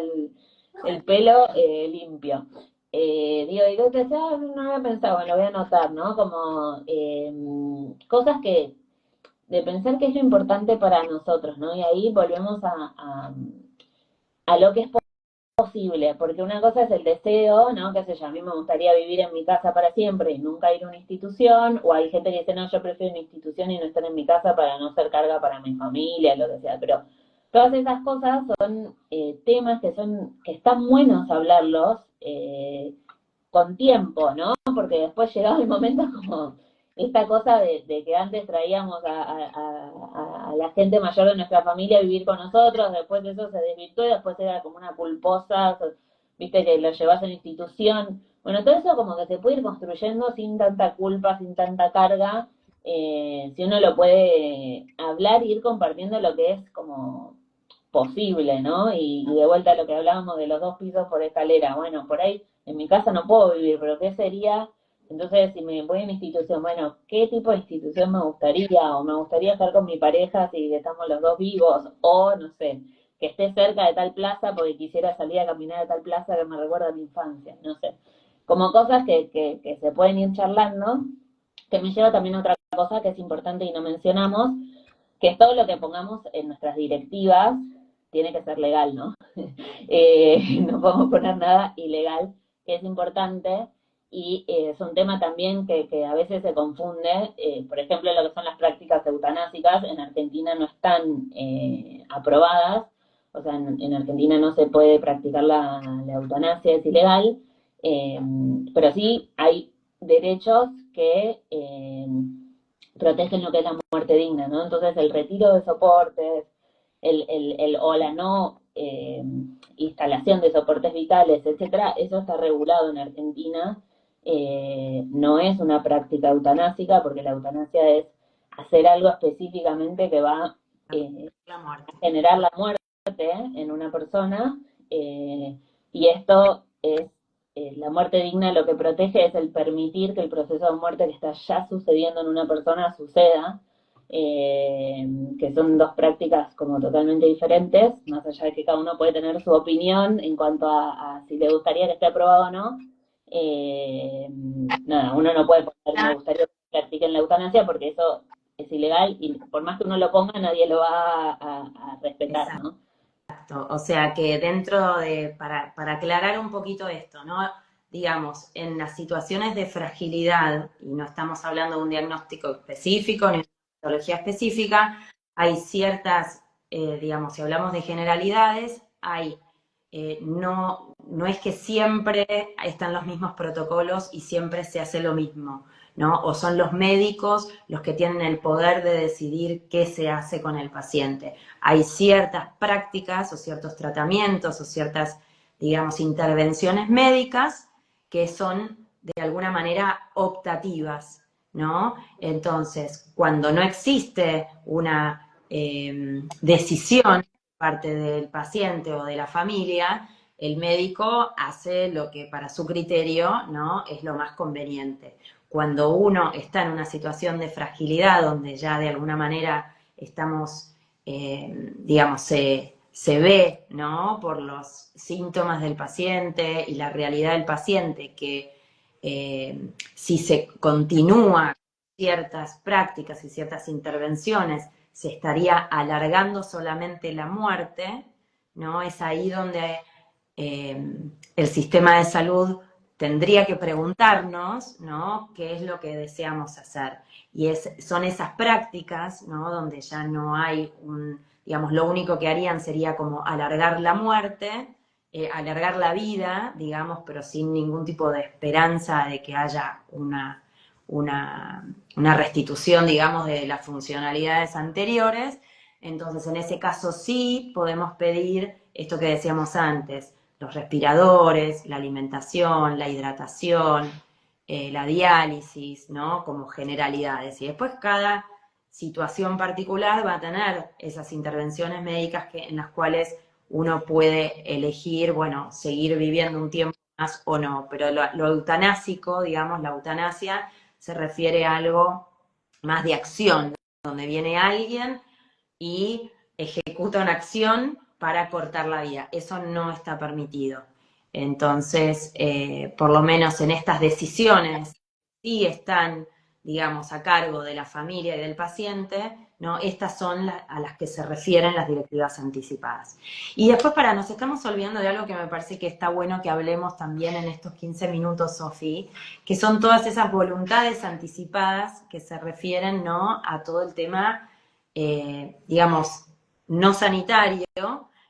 el pelo limpio. Digo, y entonces, no había pensado, bueno, lo voy a anotar, ¿no? Como cosas que, de pensar que es lo importante para nosotros, ¿no? Y ahí volvemos a lo que es posible, porque una cosa es el deseo, ¿no? Qué sé yo, a mí me gustaría vivir en mi casa para siempre y nunca ir a una institución, o hay gente que dice, no, yo prefiero una institución y no estar en mi casa para no ser carga para mi familia, lo que sea, pero todas esas cosas son temas que están buenos hablarlos con tiempo, ¿no? Porque después llegado el momento como esta cosa de que antes traíamos a la gente mayor de nuestra familia a vivir con nosotros, después de eso se desvirtuó y después era como una culposa, viste que lo llevas a la institución. Bueno, todo eso como que se puede ir construyendo sin tanta culpa, sin tanta carga, si uno lo puede hablar e ir compartiendo lo que es como posible, ¿no? Y de vuelta a lo que hablábamos de los 2 pisos por escalera, bueno, por ahí en mi casa no puedo vivir, pero ¿qué sería? Entonces, si me voy a mi institución, bueno, ¿qué tipo de institución me gustaría? O me gustaría estar con mi pareja si estamos los dos vivos, o no sé, que esté cerca de tal plaza porque quisiera salir a caminar a tal plaza que me recuerda a mi infancia, no sé. Como cosas que se pueden ir charlando, que me lleva también a otra cosa que es importante y no mencionamos, que todo lo que pongamos en nuestras directivas tiene que ser legal, ¿no? No podemos poner nada ilegal, que es importante, y es un tema también que a veces se confunde, por ejemplo, lo que son las prácticas eutanásicas, en Argentina no están aprobadas, o sea, en Argentina no se puede practicar la eutanasia, es ilegal, eh, pero sí hay derechos que protegen lo que es la muerte digna, ¿no? Entonces el retiro de soportes, o la no instalación de soportes vitales, etcétera, eso está regulado en Argentina. No es una práctica eutanásica, porque la eutanasia es hacer algo específicamente que va La muerte. a generar la muerte en una persona, y esto es la muerte digna. Lo que protege es el permitir que el proceso de muerte que está ya sucediendo en una persona suceda, que son dos prácticas como totalmente diferentes, más allá de que cada uno puede tener su opinión en cuanto a si le gustaría que esté aprobado o no. Nada, uno no puede poner me gustaría que practiquen la eutanasia porque eso es ilegal y por más que uno lo ponga nadie lo va a respetar, Exacto. ¿no? O sea que dentro de, para aclarar un poquito esto, ¿no? Digamos, en las situaciones de fragilidad, y no estamos hablando de un diagnóstico específico ni una patología específica, hay ciertas, digamos, si hablamos de generalidades, hay, no es que siempre están los mismos protocolos y siempre se hace lo mismo, ¿no? O son los médicos los que tienen el poder de decidir qué se hace con el paciente. Hay ciertas prácticas o ciertos tratamientos o ciertas, digamos, intervenciones médicas que son de alguna manera optativas, ¿no? Entonces, cuando no existe una decisión por parte del paciente o de la familia, el médico hace lo que para su criterio, ¿no?, es lo más conveniente. Cuando uno está en una situación de fragilidad donde ya de alguna manera estamos, digamos, se ve, ¿no?, por los síntomas del paciente y la realidad del paciente que si se continúa ciertas prácticas y ciertas intervenciones se estaría alargando solamente la muerte, ¿no? Es ahí donde el sistema de salud tendría que preguntarnos, ¿no?, qué es lo que deseamos hacer. Y son esas prácticas, ¿no?, donde ya no hay digamos, lo único que harían sería como alargar la muerte, alargar la vida, digamos, pero sin ningún tipo de esperanza de que haya una restitución, digamos, de las funcionalidades anteriores. Entonces, en ese caso sí podemos pedir esto que decíamos antes, los respiradores, la alimentación, la hidratación, la diálisis, ¿no?, como generalidades. Y después cada situación particular va a tener esas intervenciones médicas en las cuales uno puede elegir, bueno, seguir viviendo un tiempo más o no, pero lo eutanásico, digamos, la eutanasia se refiere a algo más de acción, donde viene alguien y ejecuta una acción para cortar la vida. Eso no está permitido. Entonces, por lo menos en estas decisiones, sí están, digamos, a cargo de la familia y del paciente, ¿no? Estas son a las que se refieren las directivas anticipadas. Y después, nos estamos olvidando de algo que me parece que está bueno que hablemos también en estos 15 minutos, Sofi, que son todas esas voluntades anticipadas que se refieren, ¿no?, a todo el tema, digamos, no sanitario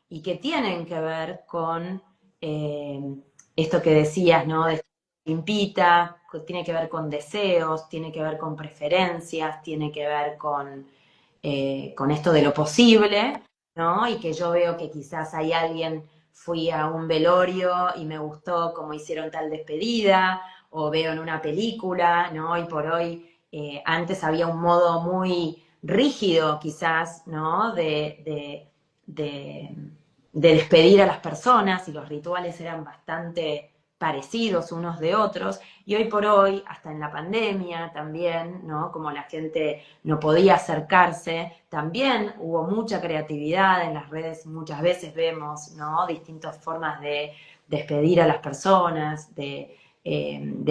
y que tienen que ver con esto que decías, ¿no?, de limpita, tiene que ver con deseos, tiene que ver con preferencias, tiene que ver con esto de lo posible, ¿no? Y que yo veo que quizás hay alguien, fui a un velorio y me gustó cómo hicieron tal despedida, o veo en una película, ¿no? Hoy por hoy antes había un modo muy rígido quizás, ¿no? De, de despedir a las personas y los rituales eran bastante parecidos unos de otros, y hoy por hoy, hasta en la pandemia también, ¿no? Como la gente no podía acercarse, también hubo mucha creatividad en las redes, muchas veces vemos, ¿no? Distintas formas de despedir a las personas, de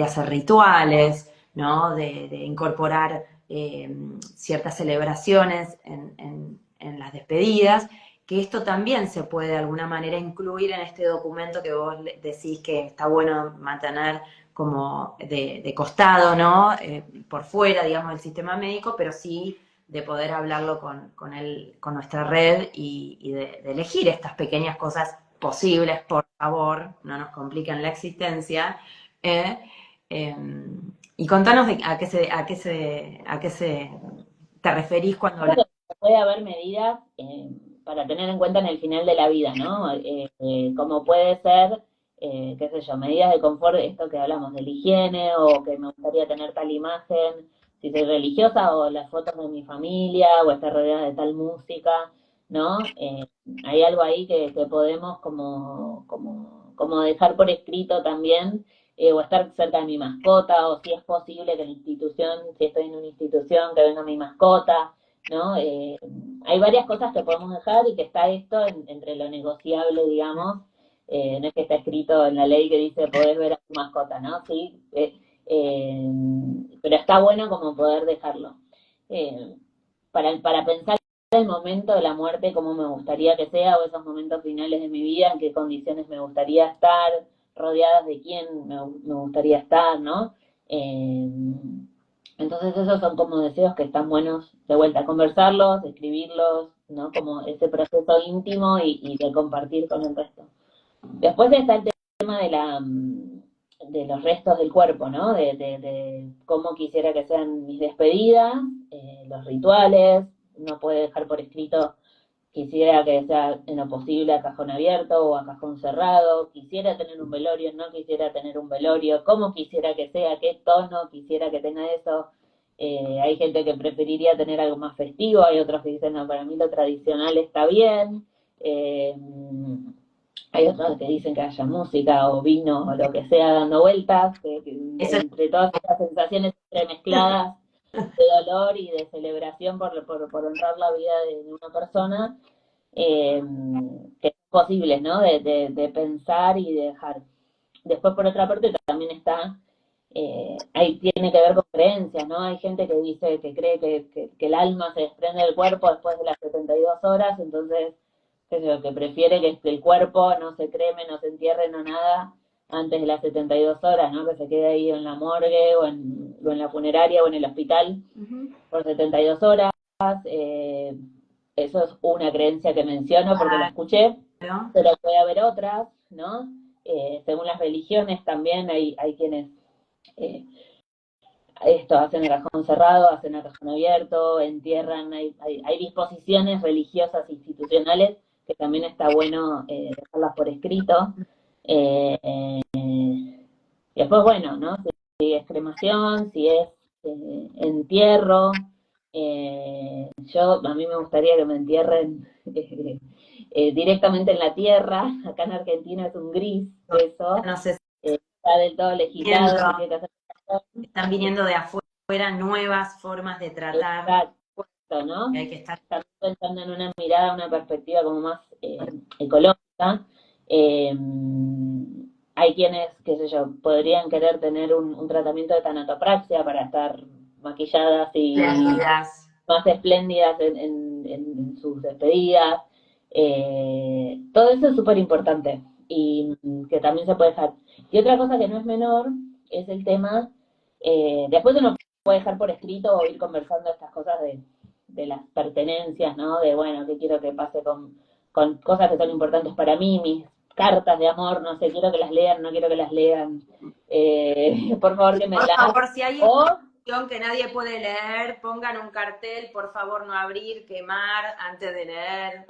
hacer rituales, ¿no? De incorporar ciertas celebraciones en las despedidas, que esto también se puede de alguna manera incluir en este documento que vos decís que está bueno mantener como de costado, ¿no? Por fuera, digamos, del sistema médico, pero sí de poder hablarlo con nuestra red y de elegir estas pequeñas cosas posibles, por favor, no nos compliquen la existencia. ¿eh? Eh, y contanos a qué se te referís cuando hablas. Puede haber medidas para tener en cuenta en el final de la vida, ¿no? Como puede ser, qué sé yo, medidas de confort, esto que hablamos de la higiene, o que me gustaría tener tal imagen, si soy religiosa, o las fotos de mi familia, o estar rodeada de tal música, ¿no? Hay algo ahí que podemos como dejar por escrito también, o estar cerca de mi mascota, o si es posible que la institución, si estoy en una institución, que venga mi mascota, ¿no? Hay varias cosas que podemos dejar y que está esto entre lo negociable, digamos, no es que está escrito en la ley que dice podés ver a tu mascota, ¿no? Sí, eh, pero está bueno como poder dejarlo. Eh, para pensar el momento de la muerte, cómo me gustaría que sea, o esos momentos finales de mi vida, en qué condiciones me gustaría estar, rodeadas de quién me gustaría estar, ¿no? Entonces esos son como deseos que están buenos de vuelta, conversarlos, escribirlos, ¿no? Como ese proceso íntimo y de compartir con el resto. Después está el tema de los restos del cuerpo, ¿no? De cómo quisiera que sean mis despedidas, los rituales, uno puede dejar por escrito, quisiera que sea en lo posible a cajón abierto o a cajón cerrado, quisiera tener un velorio, no quisiera tener un velorio, cómo quisiera que sea, qué tono quisiera que tenga eso. Hay gente que preferiría tener algo más festivo, hay otros que dicen, no, para mí lo tradicional está bien. Hay otros que dicen que haya música o vino o lo que sea dando vueltas, Eso entre todas estas sensaciones entremezcladas de dolor y de celebración por honrar la vida de una persona, eh, que es posible, ¿no? De pensar y de dejar. Después, por otra parte, también está, ahí tiene que ver con creencias, ¿no? Hay gente que dice, que cree que el alma se desprende del cuerpo después de las 72 horas, entonces, qué sé yo, que prefiere que el cuerpo no se creme, no se entierre, no nada, antes de las 72 horas, ¿no? Que se quede ahí en la morgue o en la funeraria o en el hospital por 72 horas. Eh, Eso es una creencia que menciono porque la escuché, claro. pero puede haber otras, ¿no? Según las religiones también hay quienes eh, esto hacen el cajón cerrado, hacen el cajón abierto, entierran, hay disposiciones religiosas institucionales que también está bueno dejarlas por escrito. Eh, y después, bueno, ¿no? Si es cremación, si es entierro. A mí me gustaría que me entierren directamente en la tierra. Acá en Argentina es un gris eso. No sé, Está del todo legislado, se tiene que hacer. están viniendo de afuera nuevas formas de tratar, Exacto, ¿no? que hay que estar. También pensando en una mirada, una perspectiva como más ecológica. Eh, Hay quienes, qué sé yo, podrían querer tener un tratamiento de tanatopraxia para estar maquilladas y Pérdidas. más espléndidas en sus despedidas. Todo eso es súper importante y que también se puede dejar. Y otra cosa que no es menor es el tema, después uno puede dejar por escrito o ir conversando estas cosas de las pertenencias, ¿no? De, bueno, qué quiero que pase con cosas que son importantes para mí, mis cartas de amor, no sé, quiero que las lean, no quiero que las lean, por favor que me Por las... favor, si hay O información que nadie puede leer, pongan un cartel, por favor no abrir, quemar antes de leer.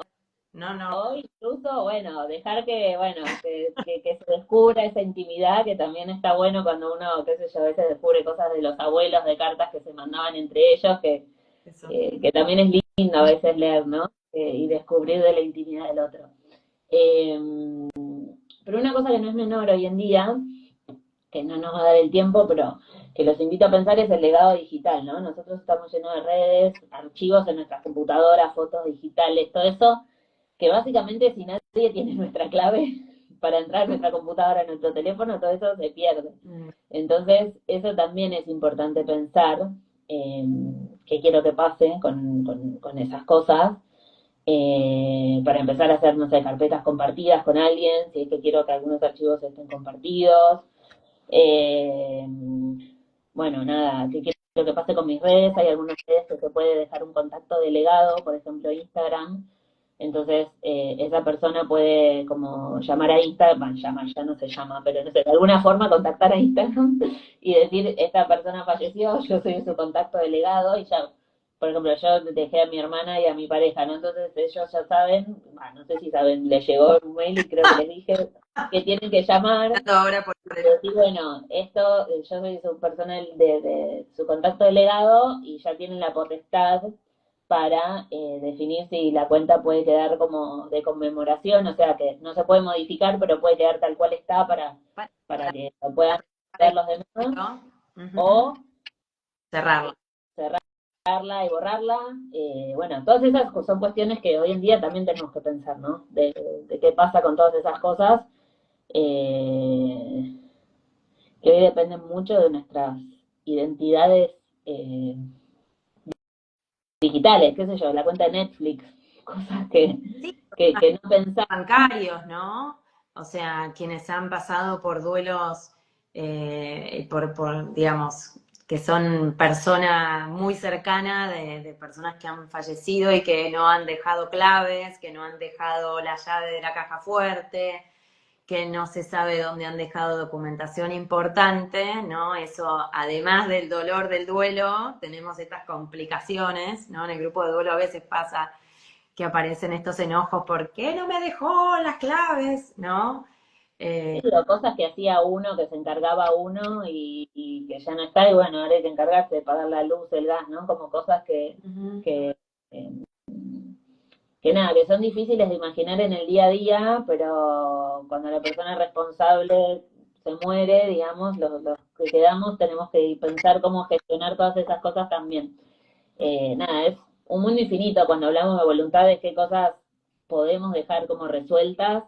No, no, O incluso, bueno, dejar que, bueno, que se descubra esa intimidad, que también está bueno cuando uno, qué sé yo, a veces descubre cosas de los abuelos, de cartas que se mandaban entre ellos, eso. que también es lindo a veces leer, ¿no? Y descubrir de la intimidad del otro. Eh, pero una cosa que no es menor hoy en día, que no nos va a dar el tiempo, pero que los invito a pensar es el legado digital, ¿no? Nosotros estamos llenos de redes, archivos en nuestras computadoras, fotos digitales, todo eso, que básicamente si nadie tiene nuestra clave para entrar a nuestra computadora, a nuestro teléfono, todo eso se pierde. Mm. Entonces, eso también es importante pensar, eh, qué quiero que pase con esas cosas, para empezar a hacer, no sé, carpetas compartidas con alguien, si es que quiero que algunos archivos estén compartidos. Eh, bueno, nada, ¿qué quiero que pase con mis redes? Hay algunas redes que se puede dejar un contacto delegado, por ejemplo Instagram. Entonces, esa persona puede como llamar a Instagram, bueno, llamar ya no se llama, pero no sé, de alguna forma contactar a Instagram y decir, esta persona falleció, yo soy su contacto delegado y ya, por ejemplo, yo dejé a mi hermana y a mi pareja, ¿no? Entonces ellos ya saben, bueno, no sé si saben, les llegó un mail y creo que les dije que tienen que llamar Ahora por y decir, bueno, esto, yo soy su persona de su contacto delegado y ya tienen la potestad para definir si la cuenta puede quedar como de conmemoración, o sea que no se puede modificar, pero puede quedar tal cual está para que lo puedan ver los demás, Ujú. o Cerrarlo. cerrarla y borrarla. Bueno, todas esas son cuestiones que hoy en día también tenemos que pensar, ¿no? De qué pasa con todas esas cosas. Eh, que hoy dependen mucho de nuestras identidades eh, digitales, qué sé yo, la cuenta de Netflix, cosas Sí, que no pensamos. bancarios, ¿no? O sea, quienes han pasado por duelos, digamos, que son persona muy cercana de personas que han fallecido y que no han dejado claves, que no han dejado la llave de la caja fuerte, que no se sabe dónde han dejado documentación importante, ¿no? Eso, además del dolor del duelo, tenemos estas complicaciones, ¿no? En el grupo de duelo a veces pasa que aparecen estos enojos, ¿por qué no me dejó las claves? ¿No? Eh, Digo, cosas que hacía uno, que se encargaba uno y que ya no está, y bueno, ahora hay que encargarse de pagar la luz, el gas, ¿no? Como cosas uh-huh. que, eh, que nada, que son difíciles de imaginar en el día a día, pero cuando la persona responsable se muere, digamos, los que quedamos tenemos que pensar cómo gestionar todas esas cosas también. Nada, es un mundo infinito cuando hablamos de voluntad, de qué cosas podemos dejar como resueltas.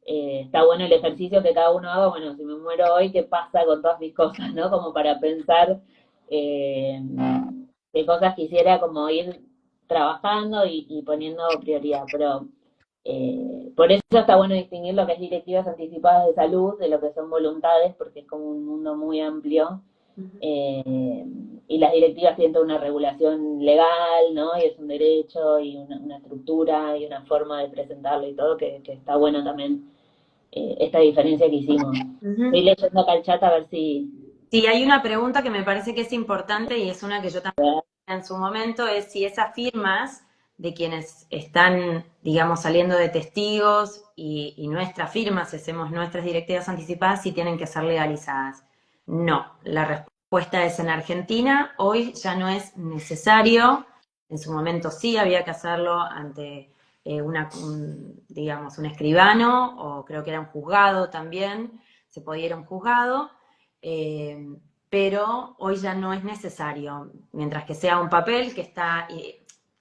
Está bueno el ejercicio que cada uno haga, bueno, si me muero hoy, ¿qué pasa con todas mis cosas, no? Como para pensar eh, qué cosas quisiera como ir trabajando y poniendo prioridad, pero por eso está bueno distinguir lo que es directivas anticipadas de salud de lo que son voluntades, porque es como un mundo muy amplio, eh, y las directivas tienen toda una regulación legal, ¿no? Y es un derecho y una estructura y una forma de presentarlo y todo, que está bueno también, esta diferencia que hicimos. Estoy Uh-huh. leyendo acá el chat a ver si... Sí, hay una pregunta que me parece que es importante y es una que yo también en su momento, es si esas firmas de quienes están, digamos, saliendo de testigos y nuestras firmas, si hacemos nuestras directivas anticipadas, si tienen que ser legalizadas. No, la respuesta es en Argentina, hoy ya no es necesario, en su momento sí había que hacerlo ante digamos, un escribano o creo que era un juzgado también, se podía ir a un juzgado. Eh, pero hoy ya no es necesario, mientras que sea un papel que está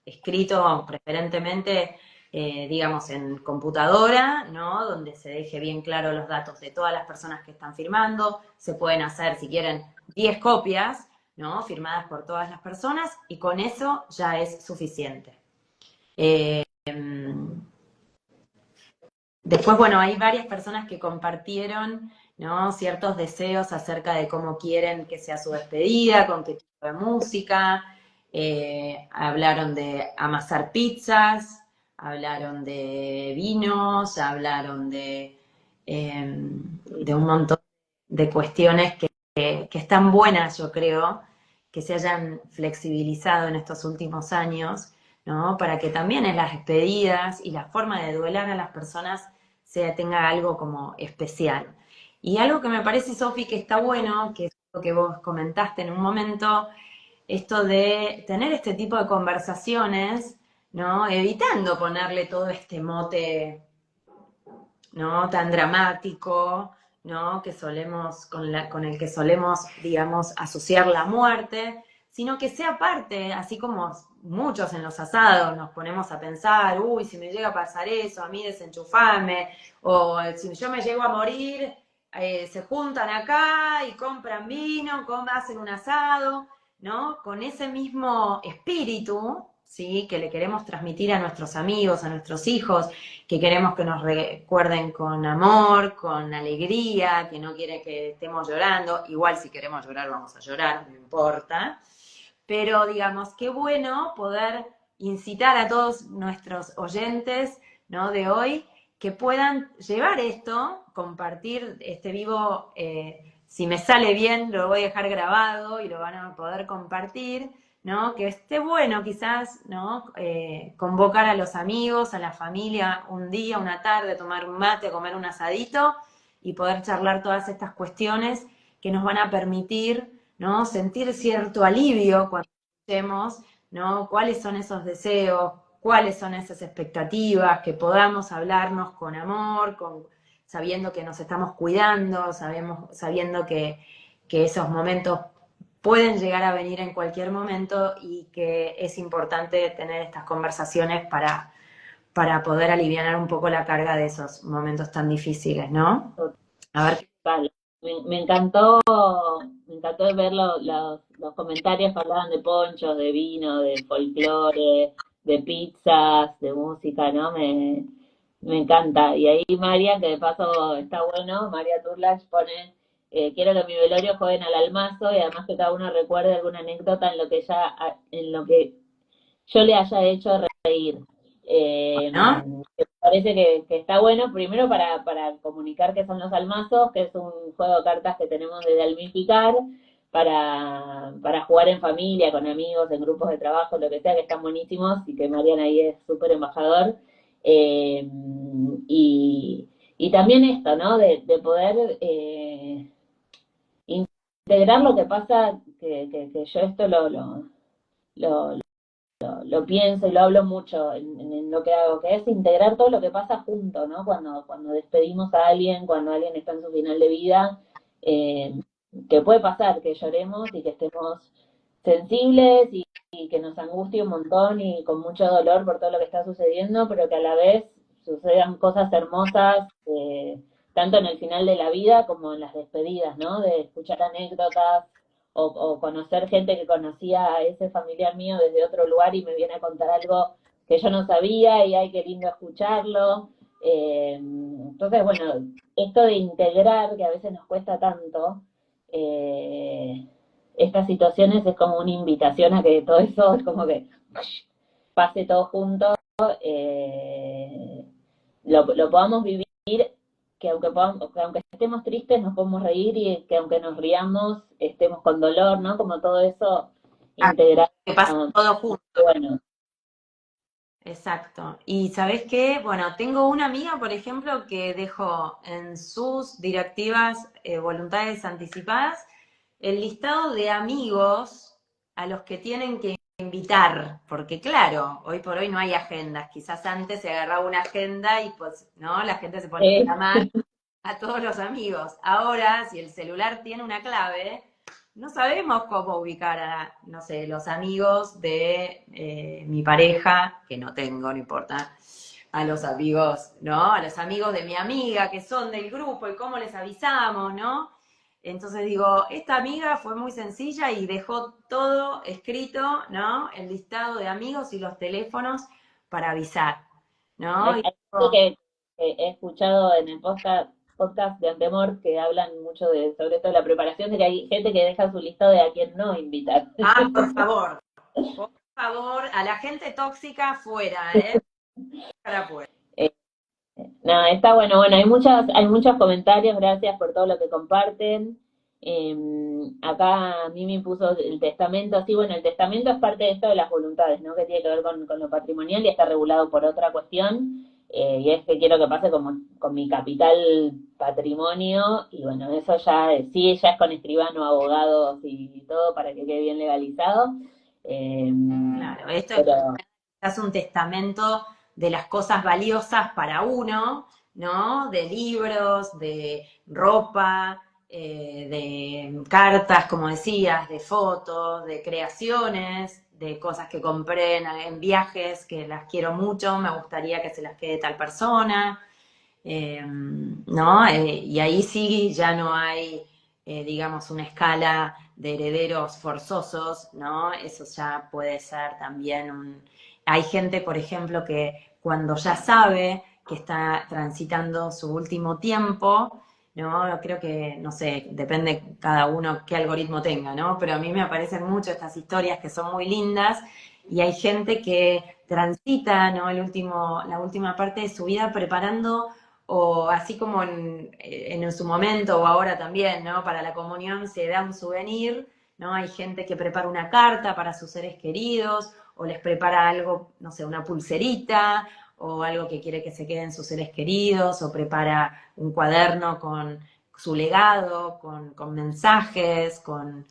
escrito preferentemente, digamos, en computadora, ¿no? Donde se deje bien claro los datos de todas las personas que están firmando, se pueden hacer, si quieren, 10 copias, ¿no? Firmadas por todas las personas, y con eso ya es suficiente. Eh, Después, bueno, hay varias personas que compartieron, ¿no? Ciertos deseos acerca de cómo quieren que sea su despedida, con qué tipo de música. Hablaron de amasar pizzas, hablaron de vinos, hablaron de un montón de cuestiones que están buenas, yo creo, que se hayan flexibilizado en estos últimos años, ¿no? Para que también en las despedidas y la forma de duelar a las personas tenga algo como especial. Y algo que me parece, Sofi, que está bueno, que es lo que vos comentaste en un momento, esto de tener este tipo de conversaciones, ¿no? Evitando ponerle todo este mote, ¿no? Tan dramático, ¿no? Que solemos, con el que solemos, digamos, asociar la muerte, sino que sea parte, así como muchos en los asados nos ponemos a pensar, uy, si me llega a pasar eso, a mí desenchufame, o si yo me llego a morir, se juntan acá y compran vino, hacen un asado, ¿no? Con ese mismo espíritu, ¿sí? Que le queremos transmitir a nuestros amigos, a nuestros hijos, que queremos que nos recuerden con amor, con alegría, que no quiere que estemos llorando. Igual si queremos llorar vamos a llorar, no importa. Pero digamos, qué bueno poder incitar a todos nuestros oyentes, ¿no? De hoy que puedan llevar esto, compartir este vivo, si me sale bien lo voy a dejar grabado y lo van a poder compartir, ¿no? Que esté bueno quizás, ¿no? Convocar a los amigos, a la familia un día, una tarde, tomar un mate, comer un asadito y poder charlar todas estas cuestiones que nos van a permitir, ¿no? Sentir cierto alivio cuando escuchemos, ¿no? Cuáles son esos deseos, cuáles son esas expectativas, que podamos hablarnos con amor, sabiendo que nos estamos cuidando, sabiendo que esos momentos pueden llegar a venir en cualquier momento y que es importante tener estas conversaciones para poder aliviar un poco la carga de esos momentos tan difíciles, ¿no? A ver. Total. Me encantó ver los comentarios que hablaban de ponchos, de vino, de folclore, de pizzas, de música, ¿no? Me encanta. Y ahí María, que de paso está bueno, María Turlach pone, quiero que mi velorio jueguen al almazo y además que cada uno recuerde alguna anécdota en lo que yo le haya hecho reír. ¿No? Me parece que está bueno, primero para comunicar qué son los almazos, que es un juego de cartas que tenemos de almificar, para jugar en familia, con amigos, en grupos de trabajo, lo que sea, que están buenísimos y que Mariana ahí es súper embajador. Eh, y también esto, ¿no? De poder integrar lo que pasa, que yo esto lo, lo pienso y lo hablo mucho en lo que hago, que es integrar todo lo que pasa junto, ¿no? Cuando despedimos a alguien, cuando alguien está en su final de vida, eh, que puede pasar, que lloremos y que estemos sensibles y que nos angustie un montón y con mucho dolor por todo lo que está sucediendo, pero que a la vez sucedan cosas hermosas, tanto en el final de la vida como en las despedidas, ¿no? De escuchar anécdotas, o conocer gente que conocía a ese familiar mío desde otro lugar y me viene a contar algo que yo no sabía y ay, qué lindo escucharlo. Entonces, bueno, esto de integrar, que a veces nos cuesta tanto, estas situaciones es como una invitación a que todo eso es como que pase todo junto, lo podamos vivir, que aunque estemos tristes nos podemos reír y que aunque nos riamos estemos con dolor, ¿no? Como todo eso integrar. Que pasa todo junto. Bueno, Exacto. Y ¿sabés qué? Bueno, tengo una amiga, por ejemplo, que dejó en sus directivas voluntades anticipadas el listado de amigos a los que tienen que invitar, porque claro, hoy por hoy no hay agendas. Quizás antes se agarraba una agenda y pues, ¿no? La gente se ponía a llamar a todos los amigos. Ahora, si el celular tiene una clave, no sabemos cómo ubicar a, no sé, los amigos de mi pareja, que no tengo, no importa, a los amigos, ¿no? A los amigos de mi amiga, que son del grupo, y cómo les avisamos, ¿no? Entonces digo, esta amiga fue muy sencilla y dejó todo escrito, ¿no? El listado de amigos y los teléfonos para avisar, ¿no? hay Y gente digo, que he escuchado en el podcast de Antemor que hablan mucho sobre todo la preparación, de que hay gente que deja su listado de a quién no invitar. por favor, a la gente tóxica fuera, ¿eh? Para afuera. No, está bueno, hay muchos comentarios, gracias por todo lo que comparten. Acá a mí me impuso el testamento, sí, bueno, el testamento es parte de esto de las voluntades, ¿no? Que tiene que ver con lo patrimonial y está regulado por otra cuestión, y es que quiero que pase como, con mi capital patrimonio, y bueno, eso ya, sí, ya es con escribano, abogados y todo para que quede bien legalizado. Eh, Claro, esto pero es un testamento de las cosas valiosas para uno, ¿no? De libros, de ropa, de cartas, como decías, de fotos, de creaciones, de cosas que compré en viajes, que las quiero mucho, me gustaría que se las quede tal persona. ¿No? Y ahí sí ya no hay, digamos, una escala de herederos forzosos, ¿no? Eso ya puede ser también un... Hay gente, por ejemplo, que cuando ya sabe que está transitando su último tiempo, ¿no? Creo que, no sé, depende cada uno qué algoritmo tenga, ¿no? Pero a mí me aparecen mucho estas historias que son muy lindas y hay gente que transita, ¿no? La última parte de su vida preparando o así como en su momento o ahora también, ¿no? Para la comunión se da un souvenir, ¿no? Hay gente que prepara una carta para sus seres queridos o les prepara algo, no sé, una pulserita o algo que quiere que se queden sus seres queridos o prepara un cuaderno con su legado, con mensajes, con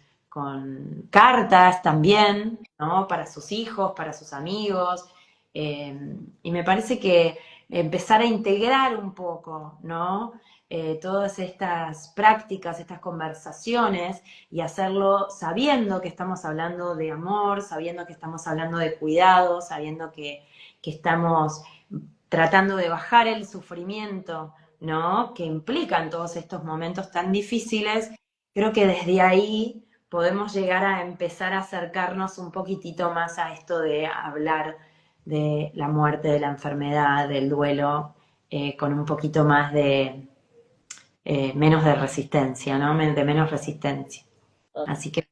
cartas también, ¿no? Para sus hijos, para sus amigos. Y me parece que empezar a integrar un poco, ¿no? Todas estas prácticas, estas conversaciones y hacerlo sabiendo que estamos hablando de amor, sabiendo que estamos hablando de cuidado, sabiendo que estamos tratando de bajar el sufrimiento, ¿no? Que implican todos estos momentos tan difíciles. Creo que desde ahí podemos llegar a empezar a acercarnos un poquitito más a esto de hablar de la muerte, de la enfermedad, del duelo, con un poquito más de menos de resistencia, ¿no? De menos resistencia. Así que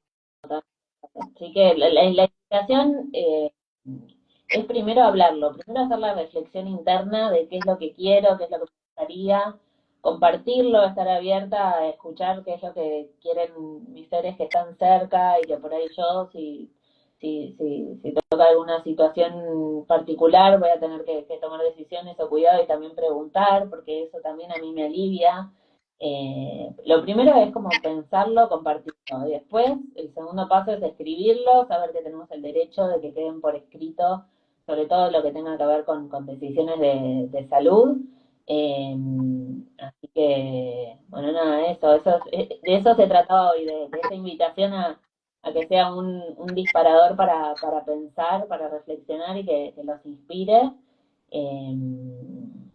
así que la invitación es primero hablarlo, primero hacer la reflexión interna de qué es lo que quiero, qué es lo que me gustaría, compartirlo, estar abierta a escuchar qué es lo que quieren mis seres que están cerca y que por ahí yo, si toca alguna situación particular, voy a tener que tomar decisiones o cuidado y también preguntar, porque eso también a mí me alivia. Lo primero es como pensarlo, compartirlo. Y después, el segundo paso es escribirlo, saber que tenemos el derecho de que queden por escrito, sobre todo lo que tenga que ver con decisiones de salud. Eh, Así que, bueno, nada, de eso se trataba hoy, de esa invitación a que sea un disparador para pensar, para reflexionar y que los inspire. Eh,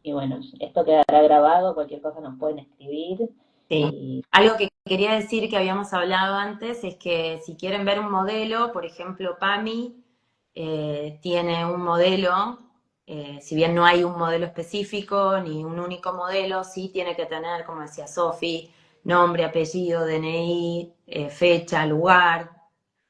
y bueno, esto quedará grabado, cualquier cosa nos pueden escribir. sí. Y Algo que quería decir que habíamos hablado antes es que si quieren ver un modelo, por ejemplo, PAMI tiene un modelo, si bien no hay un modelo específico ni un único modelo, sí tiene que tener, como decía Sofi, nombre, apellido, DNI, fecha, lugar,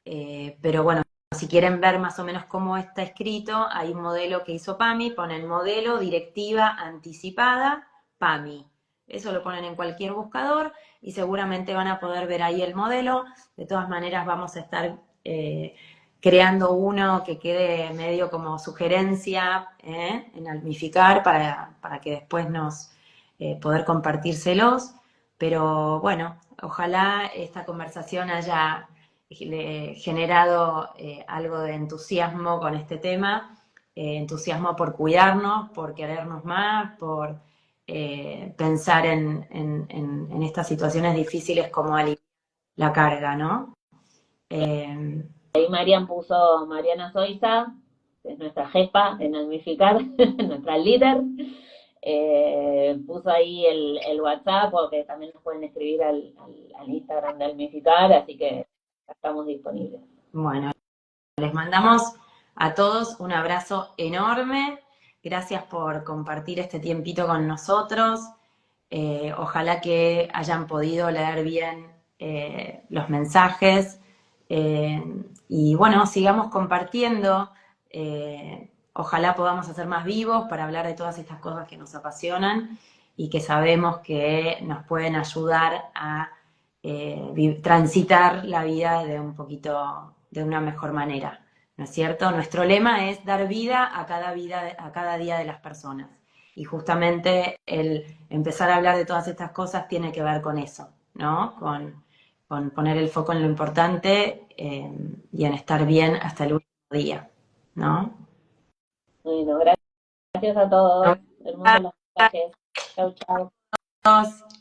pero bueno, si quieren ver más o menos cómo está escrito, hay un modelo que hizo PAMI, ponen modelo, directiva anticipada, PAMI. Eso lo ponen en cualquier buscador y seguramente van a poder ver ahí el modelo. De todas maneras vamos a estar creando uno que quede medio como sugerencia en Almificar para que después nos poder compartírselos. Pero bueno, ojalá esta conversación haya generado algo de entusiasmo con este tema, entusiasmo por cuidarnos, por querernos más, por pensar en estas situaciones difíciles como aliviar la carga, ¿no? Eh, ahí Mariana Zoiza, que es nuestra jefa en Almificar, nuestra líder. Puso ahí el WhatsApp, o que también nos pueden escribir al Instagram de Almificar, así que estamos disponibles. bueno, les mandamos a todos un abrazo enorme. Gracias por compartir este tiempito con nosotros. Ojalá que hayan podido leer bien los mensajes. Eh, y bueno, sigamos compartiendo. Ojalá podamos hacer más vivos para hablar de todas estas cosas que nos apasionan y que sabemos que nos pueden ayudar a transitar la vida de una mejor manera, ¿no es cierto? Nuestro lema es dar vida, a cada día de las personas. Y justamente el empezar a hablar de todas estas cosas tiene que ver con eso, ¿no? Con poner el foco en lo importante y en estar bien hasta el último día, ¿no? Bueno, gracias a todos. Hermosos los mensajes. Chau, chau. Gracias.